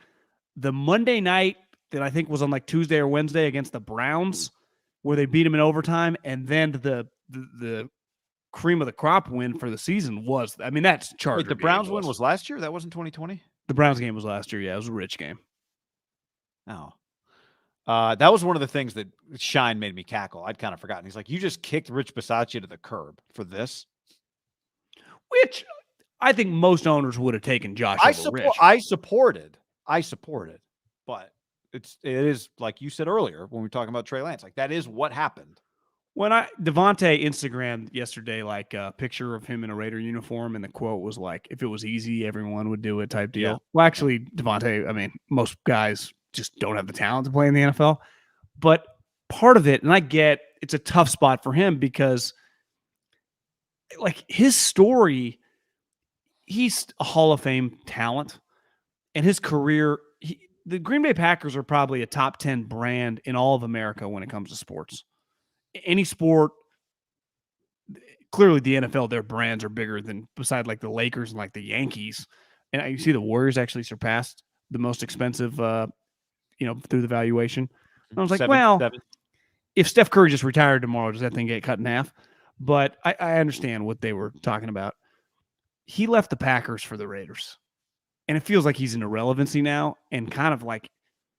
the Monday night that I think was on like Tuesday or Wednesday against the Browns, where they beat them in overtime, and then the cream of the crop win for the season was. I mean, that's Charger. Wait, the Browns win was last year. That wasn't 2020. The Browns game was last year. Yeah, it was a rich game. Oh. That was one of the things that Shine made me cackle. I'd kind of forgotten. He's like, you just kicked Rich Bisaccia to the curb for this, which. I think most owners would have taken Josh over Rich. I supported, but it is like you said earlier when we were talking about Trey Lance. Like that is what happened. When Devontae Instagrammed yesterday, like a picture of him in a Raider uniform, and the quote was like, "If it was easy, everyone would do it." Type deal. Yeah. Well, actually, Devontae, I mean, most guys just don't have the talent to play in the NFL. But part of it, and I get it's a tough spot for him because, like his story. He's a Hall of Fame talent, and his career, the Green Bay Packers are probably a top 10 brand in all of America when it comes to sports. Any sport, clearly the NFL, their brands are bigger than beside like the Lakers and like the Yankees. And you see the Warriors actually surpassed the most expensive, through the valuation. And I was like, if Steph Curry just retired tomorrow, does that thing get cut in half? But I understand what they were talking about. He left the Packers for the Raiders, and it feels like he's in irrelevancy now and kind of like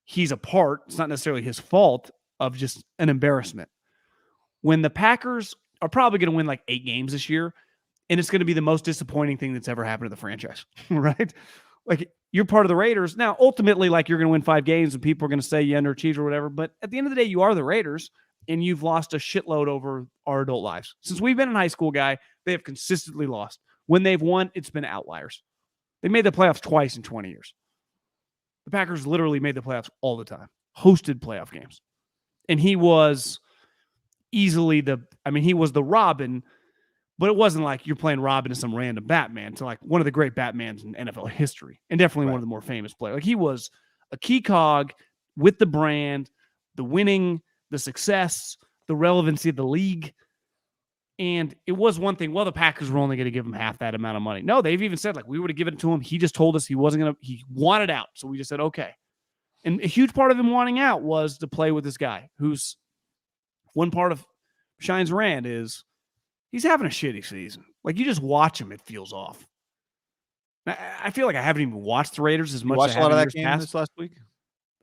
he's a part, it's not necessarily his fault, of just an embarrassment. When the Packers are probably going to win like 8 games this year, and it's going to be the most disappointing thing that's ever happened to the franchise, right? Like you're part of the Raiders. Now, ultimately, like you're going to win 5 games and people are going to say you underachieved or whatever, but at the end of the day, you are the Raiders, and you've lost a shitload over our adult lives. Since we've been in high school, guy, they have consistently lost. When they've won, it's been outliers. They made the playoffs twice in 20 years. The Packers literally made the playoffs all the time, hosted playoff games. And he was easily he was the Robin, but it wasn't like you're playing Robin as some random Batman to like one of the great Batmans in NFL history and definitely one of the more famous players. Like he was a key cog with the brand, the winning, the success, the relevancy of the league. And it was one thing, well, the Packers were only going to give him half that amount of money. No, they've even said, like, we would have given it to him. He just told us he wanted out. So we just said, okay. And a huge part of him wanting out was to play with this guy who's one part of Shine's rant is he's having a shitty season. Like, you just watch him, it feels off. I feel like I haven't even watched the Raiders as much as I have a lot of in that years game past. this last week.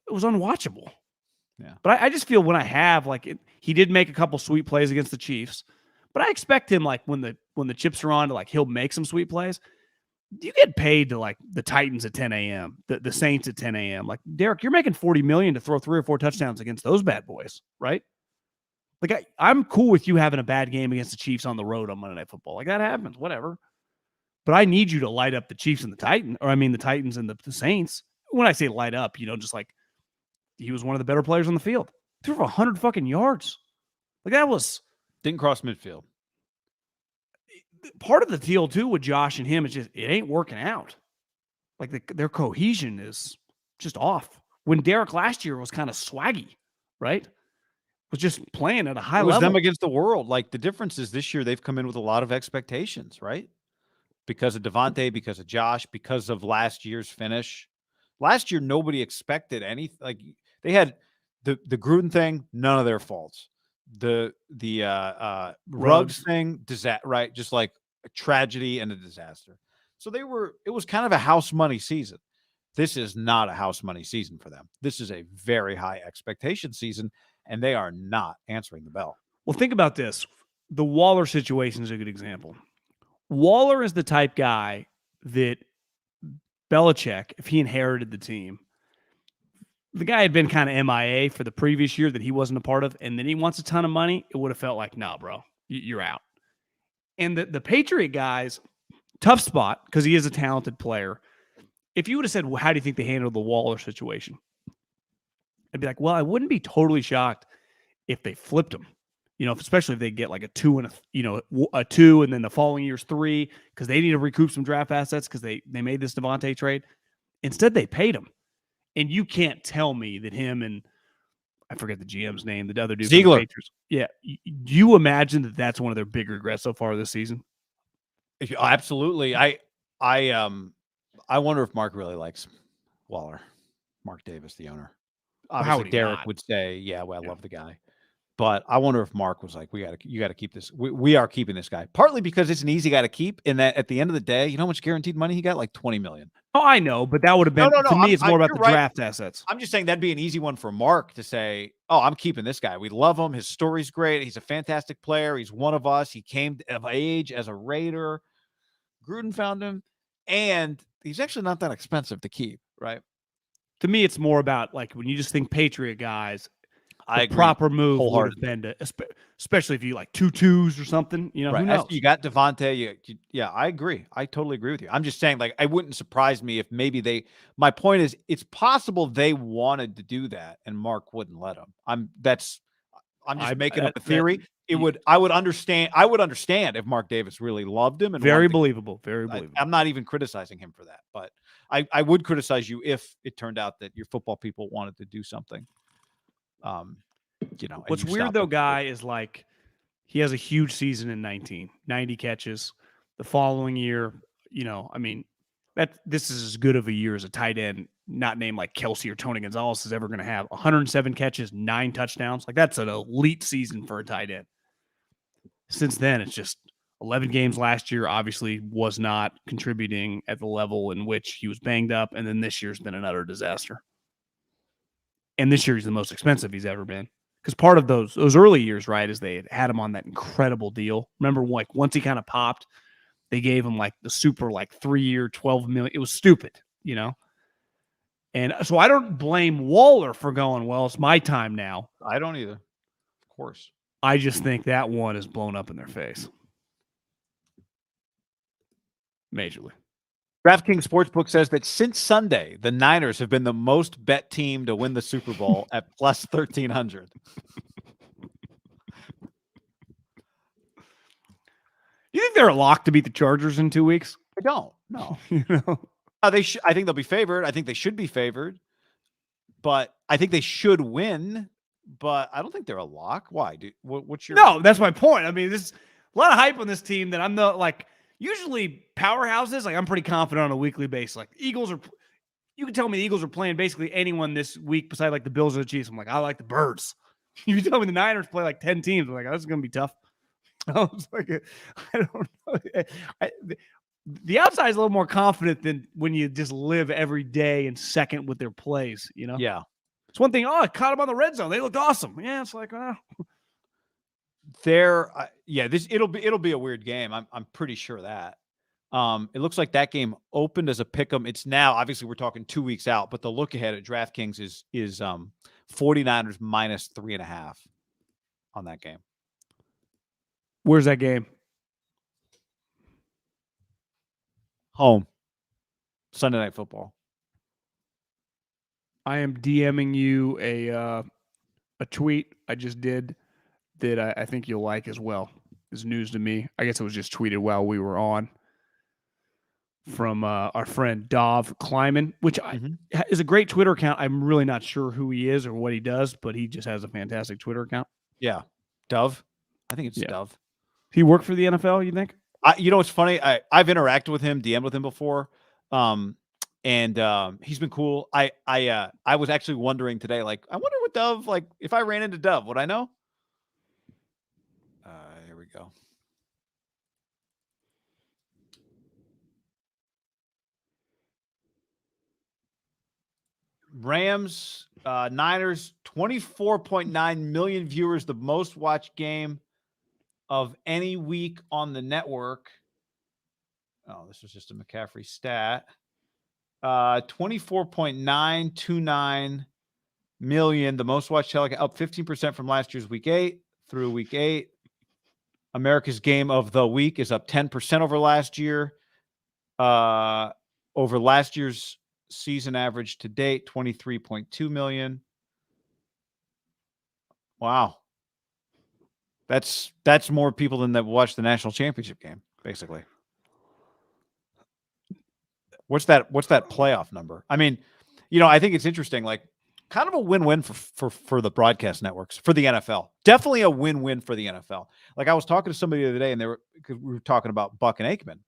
It was unwatchable. Yeah. But I just feel when I have, like, he did make a couple sweet plays against the Chiefs. But I expect him, like, when the chips are on, to like he'll make some sweet plays. You get paid to like the Titans at 10 a.m., the Saints at 10 a.m. Like, Derek, you're making $40 million to throw 3 or 4 touchdowns against those bad boys, right? Like, I'm cool with you having a bad game against the Chiefs on the road on Monday Night Football. Like, that happens, whatever. But I need you to light up the Chiefs and the Titans, the Titans and the Saints. When I say light up, just like he was one of the better players on the field. Threw for 100 fucking yards. Like, that was... Didn't cross midfield. Part of the deal, too, with Josh and him is just, it ain't working out. Like, their cohesion is just off. When Derek last year was kind of swaggy, right? was just playing at a high It was level. them against the world. Like, the difference is this year they've come in with a lot of expectations, right? Because of Devontae, because of Josh, because of last year's finish. Last year, nobody expected anything. Like, they had the Gruden thing, none of their faults. The Ruggs thing, right? Just like a tragedy and a disaster. So it was kind of a house money season. This is not a house money season for them. This is a very high expectation season, and they are not answering the bell. Well, think about this. The Waller situation is a good example. Waller is the type guy that Belichick, if he inherited the team, the guy had been kind of MIA for the previous year that he wasn't a part of, and then he wants a ton of money. It would have felt like, nah, bro, you're out. And the Patriot guys, tough spot because he is a talented player. If you would have said, well, how do you think they handled the Waller situation? I'd be like, well, I wouldn't be totally shocked if they flipped him. Especially if they get like a 2 and a 2, and then the following year's 3, because they need to recoup some draft assets because they made this Devontae trade. Instead, they paid him. And you can't tell me that him and I forget the GM's name, the other dude, Ziegler. Yeah. Do you imagine that that's one of their big regrets so far this season? Absolutely. I wonder if Mark really likes Waller. Mark Davis, the owner. Obviously, Derek would say, yeah, well, I love the guy. But I wonder if Mark was like, you got to keep this. We are keeping this guy. Partly because it's an easy guy to keep, and that at the end of the day, you know how much guaranteed money he got? Like $20 million. Oh, I know, but that would have been, to me, it's more about the draft assets. I'm just saying that'd be an easy one for Mark to say, oh, I'm keeping this guy. We love him. His story's great. He's a fantastic player. He's one of us. He came of age as a Raider. Gruden found him, and he's actually not that expensive to keep, right? To me, it's more about like when you just think Patriot guys, the proper move would have been to, especially if you like 2-2s or something, right. Who knows? You got Devontae. Yeah, I agree. I totally agree with you. I'm just saying, like, it wouldn't surprise me if maybe my point is it's possible they wanted to do that and Mark wouldn't let them. I'm just making up a theory. I would understand if Mark Davis really loved him and very believable. I'm not even criticizing him for that, but I would criticize you if it turned out that your football people wanted to do something. What's weird though, Guy, is like he has a huge season in 90 catches. The following year, this is as good of a year as a tight end, not named like Kelsey or Tony Gonzalez, is ever going to have. 107 catches, 9 touchdowns. Like, that's an elite season for a tight end. Since then, it's just 11 games last year, obviously was not contributing at the level in which he was banged up. And then this year's been an utter disaster. And this year he's the most expensive he's ever been. Because part of those early years, right, is they had him on that incredible deal. Remember, like, once he kind of popped, they gave him like the super, like, 3-year, $12 million. It was stupid, And so I don't blame Waller for going, well, it's my time now. I don't either. Of course. I just think that one is blown up in their face. Majorly. DraftKings Sportsbook says that since Sunday, the Niners have been the most bet team to win the Super Bowl at plus 1,300. You think they're a lock to beat the Chargers in 2 weeks? I don't. No. I think they'll be favored. I think they should be favored. But I think they should win. But I don't think they're a lock. Why? What's your... No, that's my point. I mean, there's a lot of hype on this team that I'm not like... Usually powerhouses, like, I'm pretty confident on a weekly basis. Like, Eagles are, you can tell me the Eagles are playing basically anyone this week besides like the Bills or the Chiefs. I'm like, I like the Birds. You can tell me the Niners play like 10 teams. I'm like, oh, this is going to be tough. I was like, I don't know. The outside is a little more confident than when you just live every day and second with their plays, Yeah. It's one thing. Oh, I caught them on the red zone. They looked awesome. Yeah. It's like, it'll be a weird game. I'm pretty sure that. It looks like that game opened as a pick'em. It's now, obviously we're talking 2 weeks out, but the look ahead at DraftKings is 49ers minus 3.5 on that game. Where's that game? Home. Sunday Night Football. I am DMing you a tweet I just did that I think you'll like as well. It's news to me. I guess it was just tweeted while we were on. from our friend Dov Kleiman, which is a great Twitter account. I'm really not sure who he is or what he does, but he just has a fantastic Twitter account. Yeah. Dove. I think it's Dove. He worked for the NFL, you think? You know, it's funny. I've interacted with him, DM'd with him before. And he's been cool. I was actually wondering today, like, I wonder what Dove, like, if I ran into Dove, would I know? Here we go. Rams, Niners, 24.9 million viewers, the most watched game of any week on the network. Oh, this was just a McCaffrey stat. 24.929 million, the most watched telecast, up 15% from last year's week 8 through week 8. America's game of the week is up 10% over last year. Over last year's season average to date, 23.2 million. Wow. That's more people than that watched the national championship game, basically. What's that playoff number? I mean, you know, I think it's interesting, like kind of a win-win for the broadcast networks, for the NFL. Definitely a win-win for the NFL. Like I was talking to somebody the other day and we were talking about Buck and Aikman.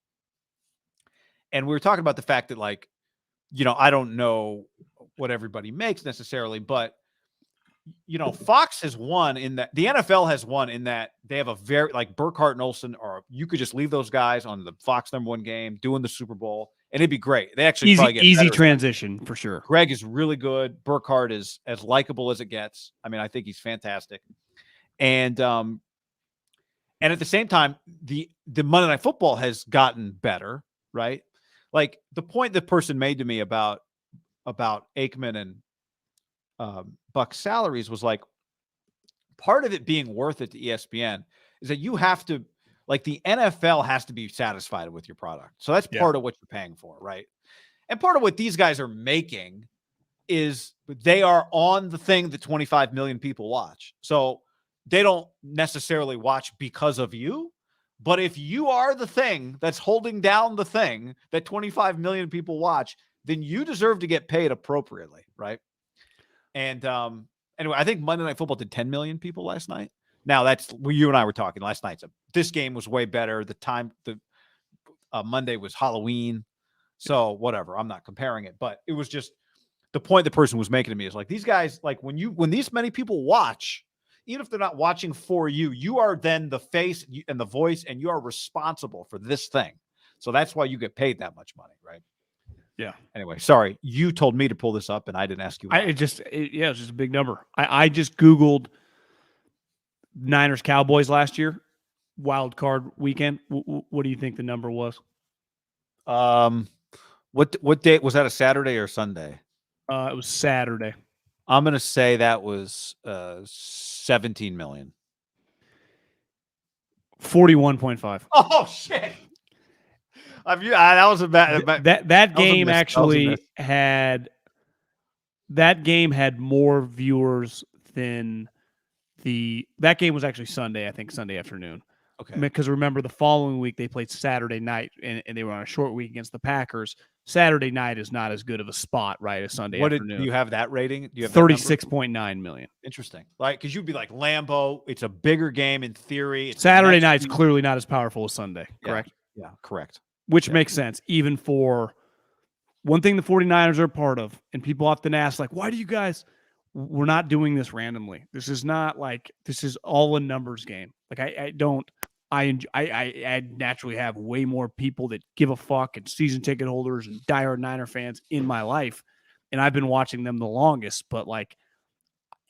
And we were talking about the fact that, like, you know, I don't know what everybody makes necessarily, but you know, Fox has won in that the NFL has won in that they have a very, like, Burkhardt and Olsen, or you could just leave those guys on the Fox #1 game doing the Super Bowl and it'd be great. They actually probably get easy better transition for sure. Greg is really good. Burkhardt is as likable as it gets. I mean, I think he's fantastic. And at the same time, the Monday Night Football has gotten better, right? Like the point the person made to me about Aikman and Buck's salaries was like, part of it being worth it to ESPN is that you have to, like, the NFL has to be satisfied with your product. So that's part of what you're paying for, right? And part of what these guys are making is they are on the thing that 25 million people watch. So they don't necessarily watch because of you. But if you are the thing that's holding down the thing that 25 million people watch, then you deserve to get paid appropriately, right? And anyway, I think Monday Night Football did 10 million people last night. Now that's you and I were talking last night. So this game was way better. The time, Monday was Halloween. So whatever, I'm not comparing it, but it was just the point the person was making to me is like, these guys, like when these many people watch, even if they're not watching for you, you are then the face and the voice, and you are responsible for this thing. So that's why you get paid that much money, right? Yeah. Anyway, sorry, you told me to pull this up, and I didn't ask you. It's just a big number. I just Googled Niners Cowboys last year, wild card weekend. What do you think the number was? What date was that? A Saturday or Sunday? It was Saturday. I'm gonna say that was 17 million. 41.5. Oh shit! That was a bad. That game actually had more viewers than that game was actually Sunday. I think Sunday afternoon. Okay. Because remember, the following week they played Saturday night, and they were on a short week against the Packers. Saturday night is not as good of a spot, right, as Sunday afternoon. Do you have that rating? Do you have 36.9 million? Interesting. Like, because you'd be like Lambeau. It's a bigger game in theory. Saturday night's clearly not as powerful as Sunday, correct? Yeah, correct. Which makes sense, even for one thing the 49ers are a part of, and people often ask, like, why do you guys – we're not doing this randomly. This is not like – this is all a numbers game. Like, I naturally have way more people that give a fuck and season ticket holders and diehard Niner fans in my life, and I've been watching them the longest. But, like,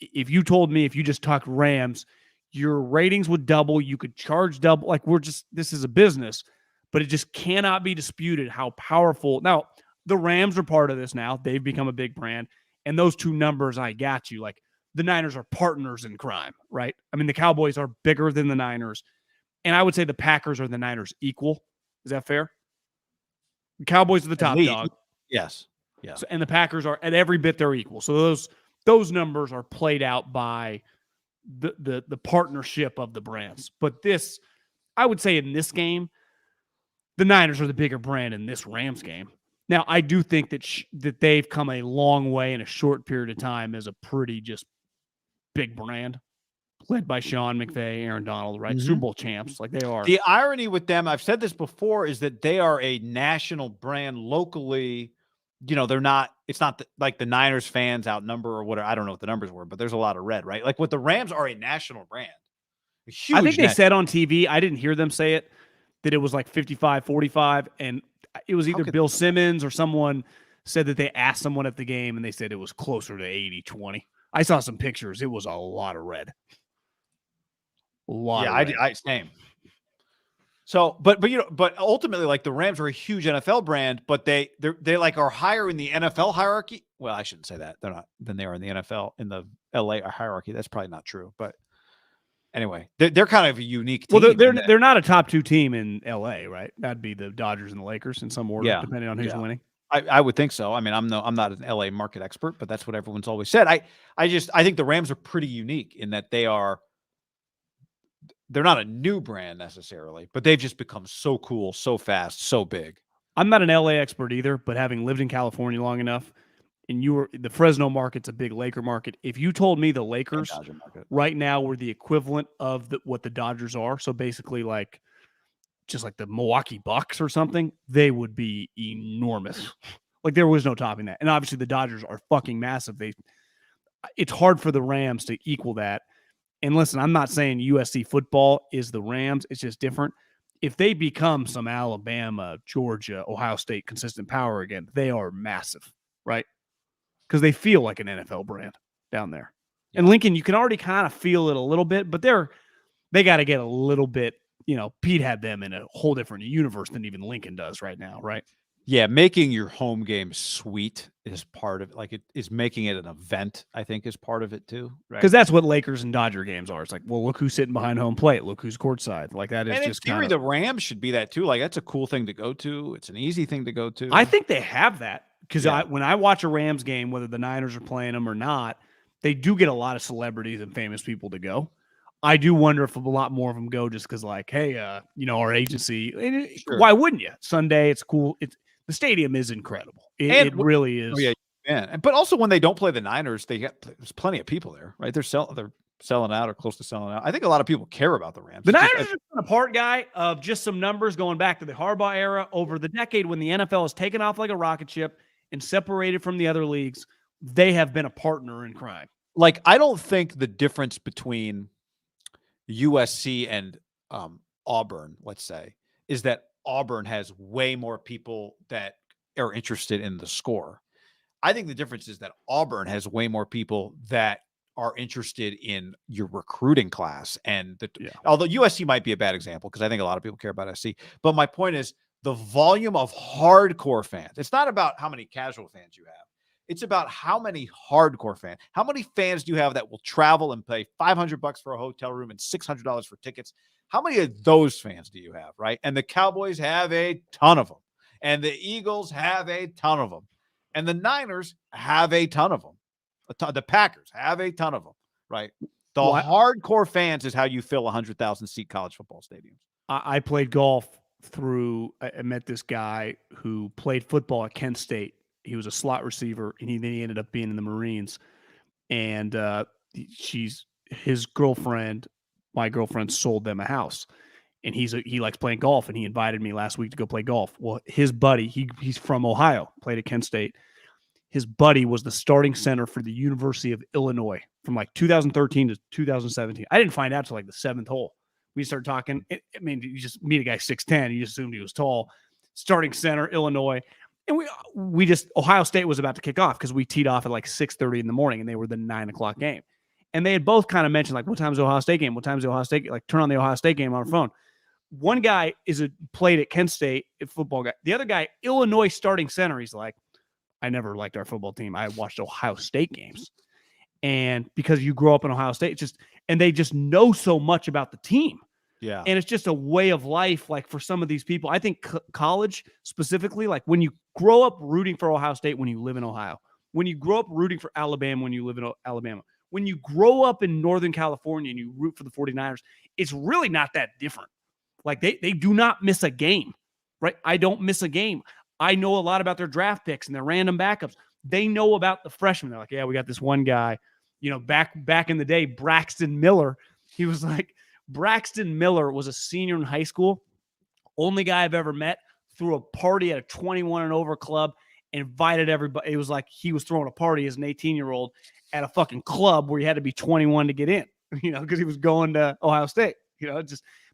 if you told me if you just talked Rams, your ratings would double, you could charge double. Like, this is a business. But it just cannot be disputed how powerful. Now, the Rams are part of this now. They've become a big brand. And those two numbers, I got you. Like, the Niners are partners in crime, right? I mean, the Cowboys are bigger than the Niners. And I would say the Packers are the Niners equal. Is that fair? The Cowboys are the top dog. Yes. Yeah. So, and the Packers are at every bit they're equal. So those numbers are played out by the partnership of the brands. But this, I would say in this game, the Niners are the bigger brand in this Rams game. Now, I do think that that they've come a long way in a short period of time as a pretty just big brand, led by Sean McVay, Aaron Donald, right? Super Bowl champs, like they are. The irony with them, I've said this before, is that they are a national brand locally. They're not. It's not like the Niners fans outnumber or whatever. I don't know what the numbers were, but there's a lot of red, right? Like what the Rams are a national brand. Huge. I think they said on TV, I didn't hear them say it, that it was like 55-45, and it was either Bill Simmons or someone said that they asked someone at the game, and they said it was closer to 80-20. I saw some pictures. It was a lot of red. A lot of red. I same. So, but ultimately, like the Rams are a huge NFL brand, but they like are higher in the NFL hierarchy. Well, I shouldn't say that. They're not than they are in the NFL in the LA hierarchy. That's probably not true, but anyway, they're kind of a unique team. Well, they're not a top 2 team in LA, right? That'd be the Dodgers and the Lakers in some order, depending on who's winning. I would think so. I mean, I'm not an LA market expert, but that's what everyone's always said. I think the Rams are pretty unique in that they're not a new brand necessarily, but they've just become so cool, so fast, so big. I'm not an LA expert either, but having lived in California long enough, and the Fresno market's a big Laker market. If you told me the Lakers right now were the equivalent of what the Dodgers are, so basically like just like the Milwaukee Bucks or something, they would be enormous. Like there was no topping that. And obviously the Dodgers are fucking massive. It's hard for the Rams to equal that. And listen, I'm not saying USC football is the Rams. It's just different. If they become some Alabama, Georgia, Ohio State consistent power again, they are massive, right? Because they feel like an NFL brand down there. Yeah. And Lincoln, you can already kind of feel it a little bit, but they got to get a little bit, Pete had them in a whole different universe than even Lincoln does right now, right? Yeah, making your home game sweet is part of it. Like it is making it an event, I think, is part of it too. Right. Because that's what Lakers and Dodger games are. It's like, well, look who's sitting behind home plate. Look who's courtside. Like that is and just in theory, the Rams should be that too. Like that's a cool thing to go to. It's an easy thing to go to. I think they have that because when I watch a Rams game, whether the Niners are playing them or not, they do get a lot of celebrities and famous people to go. I do wonder if a lot more of them go just because like, hey, our agency, why wouldn't you? Sunday, it's cool. The stadium is incredible. It really is. Oh, yeah. But also when they don't play the Niners, there's plenty of people there, right? They're selling out or close to selling out. I think a lot of people care about the Rams. The Niners are a part, guy, of just some numbers going back to the Harbaugh era. Over the decade when the NFL has taken off like a rocket ship and separated from the other leagues, they have been a partner in crime. Like, I don't think the difference between USC and Auburn, let's say, is that Auburn has way more people that are interested in the score. I think the difference is that Auburn has way more people that are interested in your recruiting class. And although USC might be a bad example because I think a lot of people care about SC, but my point is the volume of hardcore fans. It's not about how many casual fans you have. It's about how many hardcore fans. How many fans do you have that will travel and pay $500 for a hotel room and $600 for tickets? How many of those fans do you have, right? And the Cowboys have a ton of them. And the Eagles have a ton of them. And the Niners have a ton of them. The Packers have a ton of them, right? The hardcore fans is how you fill 100,000-seat college football stadiums. I played golf I met this guy who played football at Kent State. He was a slot receiver, and then he ended up being in the Marines. And his girlfriend, my girlfriend, sold them a house. And he likes playing golf, and he invited me last week to go play golf. Well, his buddy, he's from Ohio, played at Kent State. His buddy was the starting center for the University of Illinois from like 2013 to 2017. I didn't find out till like the 7th hole. We started talking. You just meet a guy 6'10", you just assumed he was tall. Starting center, Illinois. And we just, Ohio State was about to kick off because we teed off at like 6:30 in the morning, and they were the 9 o'clock game. And they had both kind of mentioned, like, what time's the Ohio State game? What time's the Ohio State game? Like, turn on the Ohio State game on our phone. One guy played at Kent State, a football guy. The other guy, Illinois starting center, he's like, I never liked our football team. I watched Ohio State games. And because you grow up in Ohio State, and they just know so much about the team. Yeah. And it's just a way of life, like for some of these people. I think college specifically, like when you grow up rooting for Ohio State when you live in Ohio, when you grow up rooting for Alabama when you live in Alabama, when you grow up in Northern California and you root for the 49ers, it's really not that different. Like they do not miss a game. right? I don't miss a game. I know a lot about their draft picks and their random backups. They know about the freshmen. They're like, yeah, we got this one guy, back in the day, Braxton Miller. He was like, Braxton Miller was a senior in high school. Only guy I've ever met, threw a party at a 21 and over club, invited everybody. It was like he was throwing a party as an 18-year-old at a fucking club where you had to be 21 to get in, because he was going to Ohio State,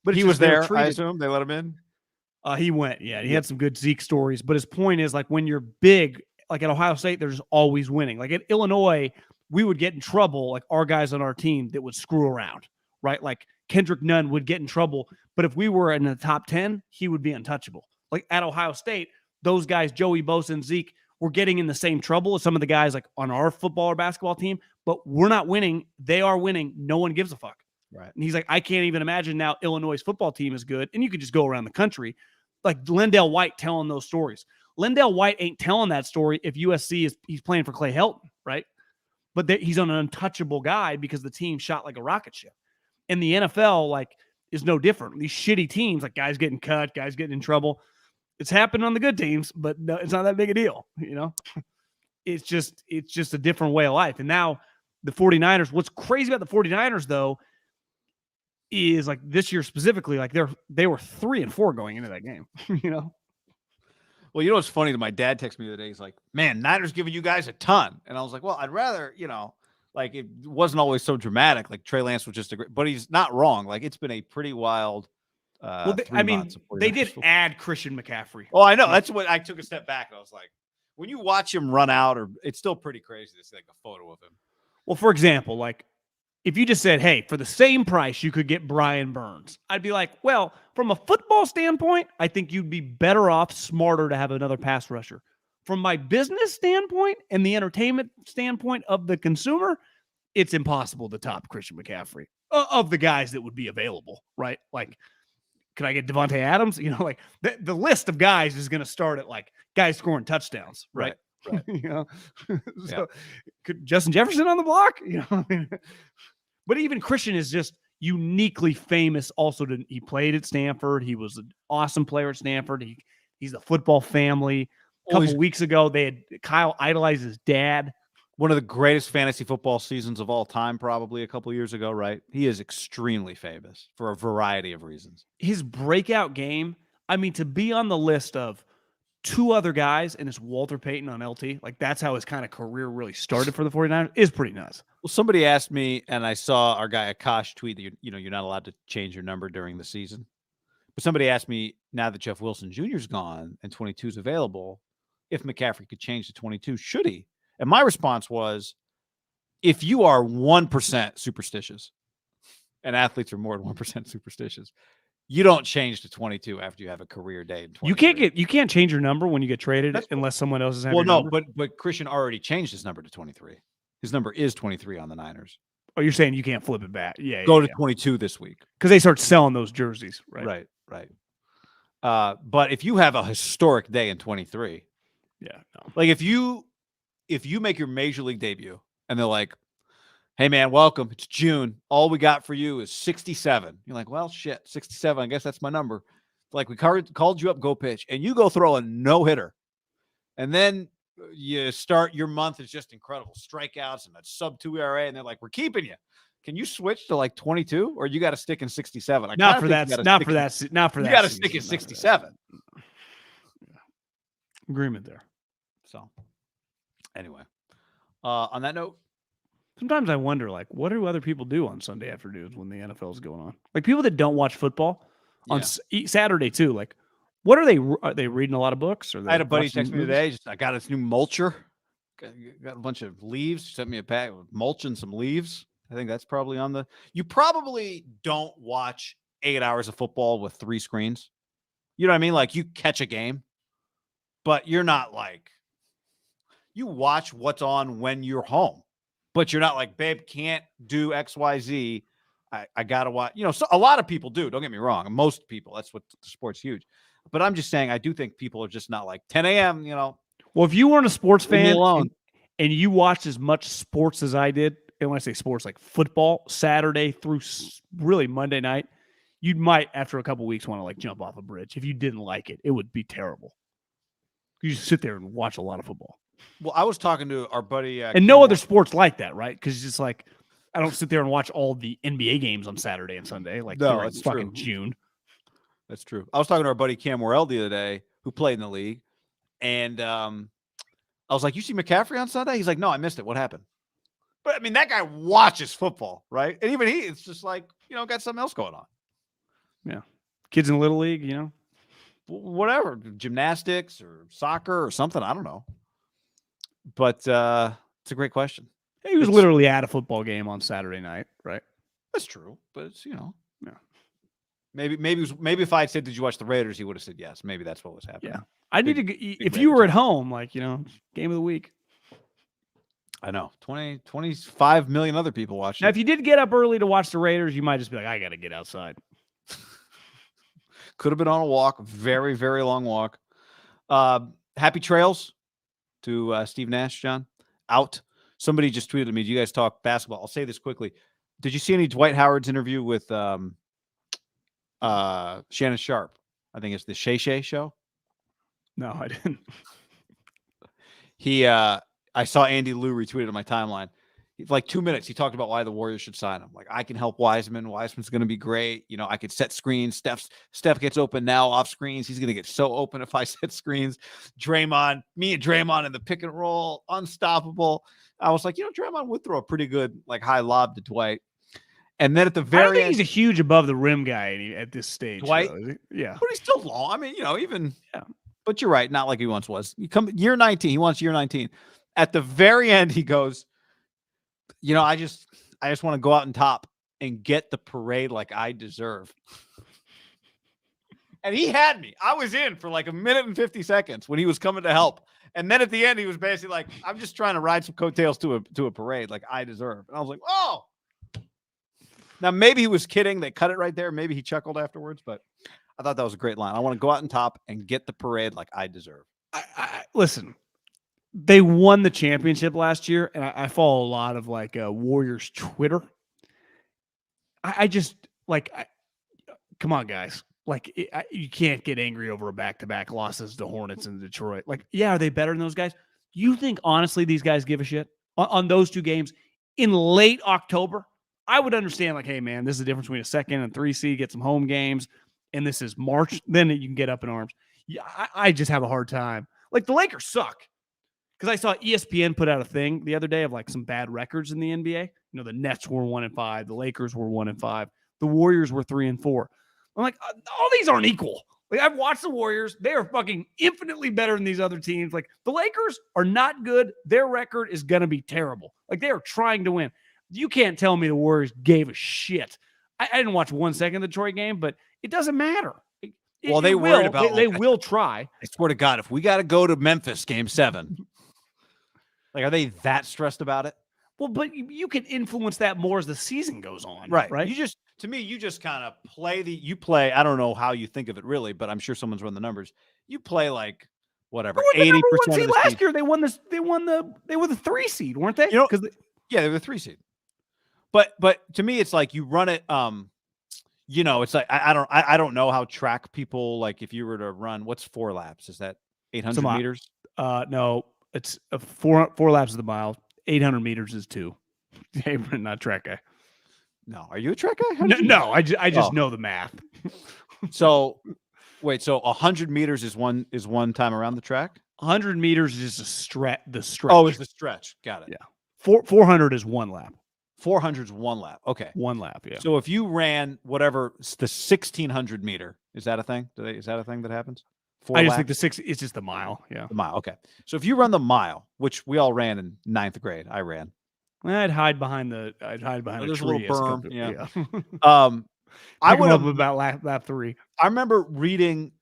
but he was there. I assume they let him in. He went. Yeah. He had some good Zeke stories, but his point is, like, when you're big, like at Ohio State, there's always winning. Like at Illinois, we would get in trouble. Like our guys on our team that would screw around, right? Like Kendrick Nunn would get in trouble, but if we were in the top 10, he would be untouchable. Like at Ohio State, those guys, Joey Bosa and Zeke, were getting in the same trouble as some of the guys like on our football or basketball team, but we're not winning. They are winning. No one gives a fuck. Right. And he's like, I can't even imagine now Illinois' football team is good. And you could just go around the country, like Lendale White telling those stories. Lendale White ain't telling that story if USC he's playing for Clay Helton, right? But he's an untouchable guy because the team shot like a rocket ship. And the NFL, like, is no different. These shitty teams, like guys getting cut, guys getting in trouble. It's happened on the good teams, but no, it's not that big a deal, It's just a different way of life. And now the 49ers, what's crazy about the 49ers, though, is like this year specifically, like they were 3-4 going into that game, Well, what's funny? My dad texted me the other day. He's like, man, Niners giving you guys a ton. And I was like, well, I'd rather, like it wasn't always so dramatic. Like Trey Lance was just but he's not wrong. Like it's been a pretty wild. They did add Christian McCaffrey. Oh, I know. That's what I took a step back. I was like, when you watch him run out, it's still pretty crazy to see like a photo of him. Well, for example, like if you just said, hey, for the same price, you could get Brian Burns, I'd be like, well, from a football standpoint, I think you'd be better off, smarter to have another pass rusher. From my business standpoint and the entertainment standpoint of the consumer, it's impossible to top Christian McCaffrey of the guys that would be available, right? Like, could I get Devontae Adams? The list of guys is going to start at like guys scoring touchdowns, right? So could Justin Jefferson on the block? But even Christian is just uniquely famous. Also, he played at Stanford. He was an awesome player at Stanford. He's the football family. A couple weeks ago, Kyle idolized his dad. One of the greatest fantasy football seasons of all time, probably a couple years ago, right? He is extremely famous for a variety of reasons. His breakout game, to be on the list of two other guys, and it's Walter Payton on LT, like that's how his kind of career really started for the 49ers, is pretty nuts. Well, somebody asked me, and I saw our guy Akash tweet that you're not allowed to change your number during the season. But somebody asked me, now that Jeff Wilson Jr. is gone and 22 is available, if McCaffrey could change to 22, should he? And my response was, if you are 1% superstitious, and athletes are more than 1% superstitious, you don't change to 22 after you have a career day. You can't change your number when you get traded unless someone else is having your number. But Christian already changed his number to 23. His number is 23 on the Niners. Oh, you're saying you can't flip it back? Yeah. Go to 22 this week because they start selling those jerseys, right? Right. But if you have a historic day in 23, like if you make your major league debut and they're like, hey man, welcome, it's June, all we got for you is 67. You're like, well, shit, 67, I guess that's my number. Like we called you up, go pitch, and you go throw a no-hitter, and then you start your month is just incredible, strikeouts and that sub-2 ERA, and they're like, we're keeping you. Can you switch to like 22, or you got to stick in 67? Not for that. You got to stick in 67. Agreement there. So anyway, on that note, sometimes I wonder, like, what do other people do on Sunday afternoons when the NFL is going on? Like people that don't watch football on Saturday too. Like, what are they? Are they reading a lot of books? Or I had a buddy text me today. I got this new mulcher. Got a bunch of leaves. Sent me a pack with mulch and some leaves. I think that's probably on the. You probably don't watch 8 hours of football with 3 screens. You know what I mean? Like you catch a game, but you're not like. You watch what's on when you're home, but you're not like, babe, can't do X, Y, Z. I gotta watch. So a lot of people do. Don't get me wrong. Most people. That's what the sport's huge. But I'm just saying, I do think people are just not like 10 a.m. Well, if you weren't a sports fan and you watched as much sports as I did, and when I say sports, like football, Saturday through really Monday night, you might after a couple weeks want to like jump off a bridge. If you didn't like it, it would be terrible. You just sit there and watch a lot of football. Well, I was talking to our buddy, and no other sports like that, right? Because it's just like I don't sit there and watch all the NBA games on Saturday and Sunday. Like No, it's that's fucking true. June. That's true. I was talking to our buddy Cam Worrell the other day, who played in the league, and I was like, "You see McCaffrey on Sunday?" He's like, "No, I missed it. What happened?" But I mean, that guy watches football, right? And even it's just like, got something else going on. Yeah, kids in Little League, Whatever, gymnastics or soccer or something. I don't know. But it's a great question. He was literally at a football game on Saturday night, right? That's true, but it's yeah. Maybe if I had said, "Did you watch the Raiders?" he would have said yes. Maybe that's what was happening. Yeah, I need to. If you were at home, like game of the week. I know 25 million other people watching. Now, if you did get up early to watch the Raiders, you might just be like, "I got to get outside." Could have been on a walk, very, very long walk. Happy trails to Steve Nash, John. Out. Somebody just tweeted me, "Do you guys talk basketball?" I'll say this quickly. Did you see any Dwight Howard's interview with Shannon Sharp? I think it's the Shay Shay show. No, I didn't. I saw Andy Liu retweeted on my timeline. Like 2 minutes, he talked about why the Warriors should sign him. Like, I can help Wiseman. Wiseman's going to be great. I could set screens. Steph gets open now off screens. He's going to get so open if I set screens. Me and Draymond in the pick and roll, unstoppable. I was like, Draymond would throw a pretty good like high lob to Dwight. And then at the very end, he's a huge above the rim guy at this stage. Dwight, though, yeah, but he's still long. I mean, even. Yeah. But you're right, not like he once was. You come year 19. He wants year 19. At the very end, he goes, I just want to go out on top and get the parade like I deserve. And he had me. I was in for like a minute and 50 seconds when he was coming to help. And then at the end, he was basically like, "I'm just trying to ride some coattails to a parade like I deserve." And I was like, "Oh." Now, maybe he was kidding. They cut it right there. Maybe he chuckled afterwards, but I thought that was a great line. I want to go out on top and get the parade like I deserve. Listen, they won the championship last year, and I follow a lot of like Warriors Twitter. I just come on, guys. Like, you can't get angry over a back-to-back losses to Hornets and Detroit. Like, yeah, are they better than those guys? You think, honestly, these guys give a shit on those two games in late October? I would understand, like, hey, man, this is the difference between a 2nd and 3 seed, get some home games, and this is March. Then you can get up in arms. Yeah, I just have a hard time. Like, the Lakers suck. Because I saw ESPN put out a thing the other day of, like, some bad records in the NBA. The Nets were 1-5. The Lakers were 1-5. The Warriors were 3-4. I'm like, all these aren't equal. Like, I've watched the Warriors. They are fucking infinitely better than these other teams. Like, the Lakers are not good. Their record is going to be terrible. Like, they are trying to win. You can't tell me the Warriors gave a shit. I didn't watch 1 second of the Detroit game, but it doesn't matter. They worried about they will try. I swear to God, if we got to go to Memphis game 7, like, are they that stressed about it? Well, but you can influence that more as the season goes on. Right. Right. You just kind of play. I don't know how you think of it really, but I'm sure someone's run the numbers. You play like whatever, 80% of the last year. They won this. They were the 3 seed, weren't they? Because they were the 3 seed. But to me, it's like you run it. It's like I don't know how track people, like, if you were to run, what's 4 laps? Is that 800 meters? No, it's 4 laps of the mile. 800 meters is 2. Hey, we're not track guy. No, are you a track guy? No, I just know the math. So, wait, so 100 meters is one time around the track. 100 meters is the stretch. Oh, it's the stretch. Got it. Yeah. 400 is 1 lap. 400 is 1 lap. Okay. 1 lap. Yeah. So if you ran whatever the 1600 meter, is that a thing? Is that a thing that happens? I just think it's just the mile. Yeah. The mile. Okay. So if you run the mile, which we all ran in 9th grade, I ran. I'd hide behind a There's tree. A little berm. Yeah. I went up about lap 3. I remember reading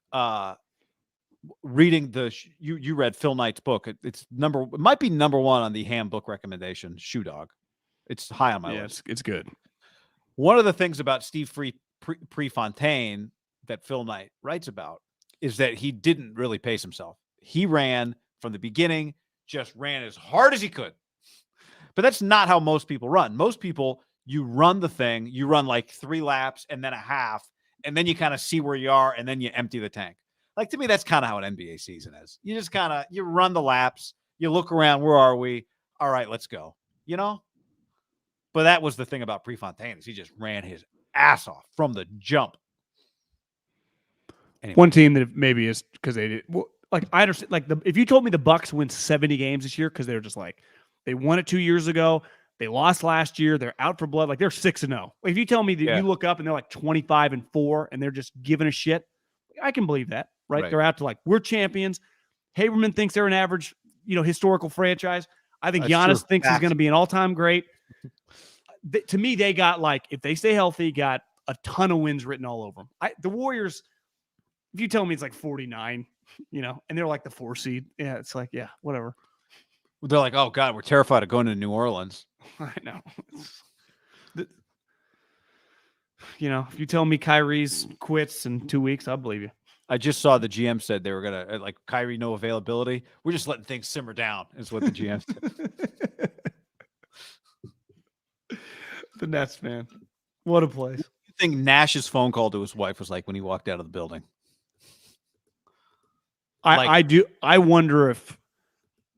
you read Phil Knight's book. It might be number 1 on the Ham book recommendation, Shoe Dog. It's high on my list. It's good. One of the things about Steve Prefontaine that Phil Knight writes about is that he didn't really pace himself. He ran from the beginning, just ran as hard as he could. But that's not how most people run. Most people, you run the thing, you run like 3 laps and then a half, and then you kind of see where you are, and then you empty the tank. Like, to me, that's kind of how an NBA season is. You just kind of, you run the laps, you look around, where are we? All right, let's go. You know? But that was the thing about Prefontaine, is he just ran his ass off from the jump. Anyway. One team that maybe is because they did, well, like, I understand, like, if you told me the Bucks win 70 games this year, because they're just like, they won it 2 years ago, they lost last year, they're out for blood, like, they're 6-0. If you tell me that you look up and they're like 25-4 and they're just giving a shit, I can believe that, right? They're out to like, we're champions. Haberman thinks they're an average, historical franchise. I think Giannis thinks he's going to be an all-time great. To me, they got, like, if they stay healthy, got a ton of wins written all over them. The Warriors, if you tell me it's like 49, and they're like the 4 seed, yeah, it's like, yeah, whatever. They're like, oh God, we're terrified of going to New Orleans. I know. If you tell me Kyrie's quits in 2 weeks, I'll believe you. I just saw the GM said they were going to, like, Kyrie, no availability. We're just letting things simmer down, is what the GM said. The Nets, man. What a place. I think Nash's phone call to his wife was like when he walked out of the building. I wonder if,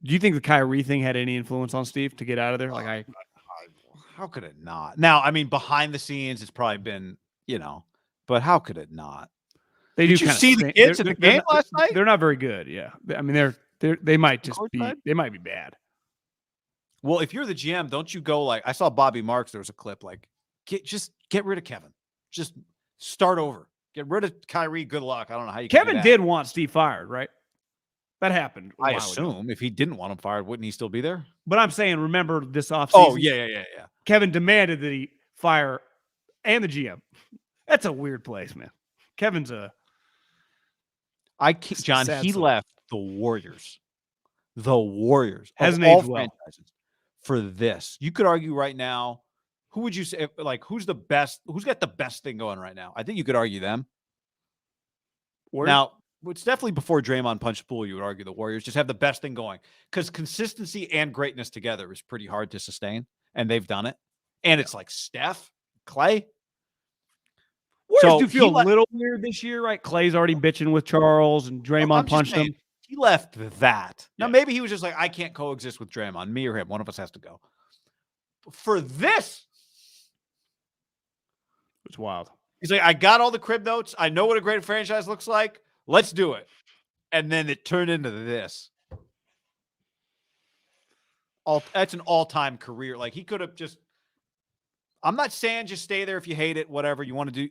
do you think the Kyrie thing had any influence on Steve to get out of there? Like, how could it not? Now, I mean, behind the scenes, it's probably been, but how could it not? Did you see the kids at the game last night? They're not very good. Yeah, I mean, they might just they might be bad. Well, if you're the GM, don't you go like, I saw Bobby Marks. There was a clip like, get rid of Kevin. Just start over. Get rid of Kyrie. Good luck. I don't know how you. Kevin did want Steve fired, right? That happened. I assume if he didn't want him fired, wouldn't he still be there? But I'm saying, remember this offseason? Oh, yeah. Kevin demanded that he fire and the GM. That's a weird place, man. Kevin's John, he left the Warriors. The Warriors. Hasn't aged well. Franchises for this. You could argue right now, who would you say, like, who's the best? Who's got the best thing going right now? I think you could argue them. Warriors? Now, it's definitely before Draymond punched pool, you would argue the Warriors just have the best thing going, because consistency and greatness together is pretty hard to sustain, and they've done it. And it's like Steph, Clay. Warriors do feel a little weird this year, right? Clay's already bitching with Charles, and Draymond punched him. He left that. Now, maybe he was just like, I can't coexist with Draymond. Me or him. One of us has to go. For this, it's wild. He's like, I got all the crib notes. I know what a great franchise looks like. Let's do it. And then it turned into this. That's an all-time career. Like, he could have just, I'm not saying just stay there if you hate it, whatever you want to do,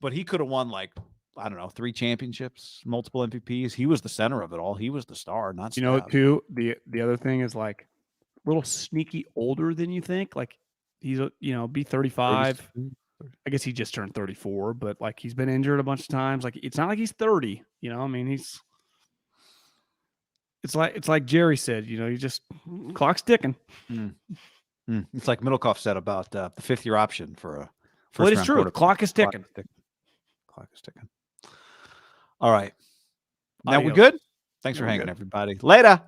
but he could have won, like, I don't know, 3 championships, multiple MVPs. He was the center of it all. He was the star, not Steph. You know, too, the other thing is, like, a little sneaky older than you think. Like, he's, be 35. 32. I guess he just turned 34, but, like, he's been injured a bunch of times. Like, it's not like he's 30, I mean, it's like Jerry said, you just, clock's ticking. It's like MIDDLEKAUFF said about the 5th-year option for a first round. Well, it's true. The clock is ticking. Clock is ticking. All right. Now we good? Thanks for hanging, everybody. Later.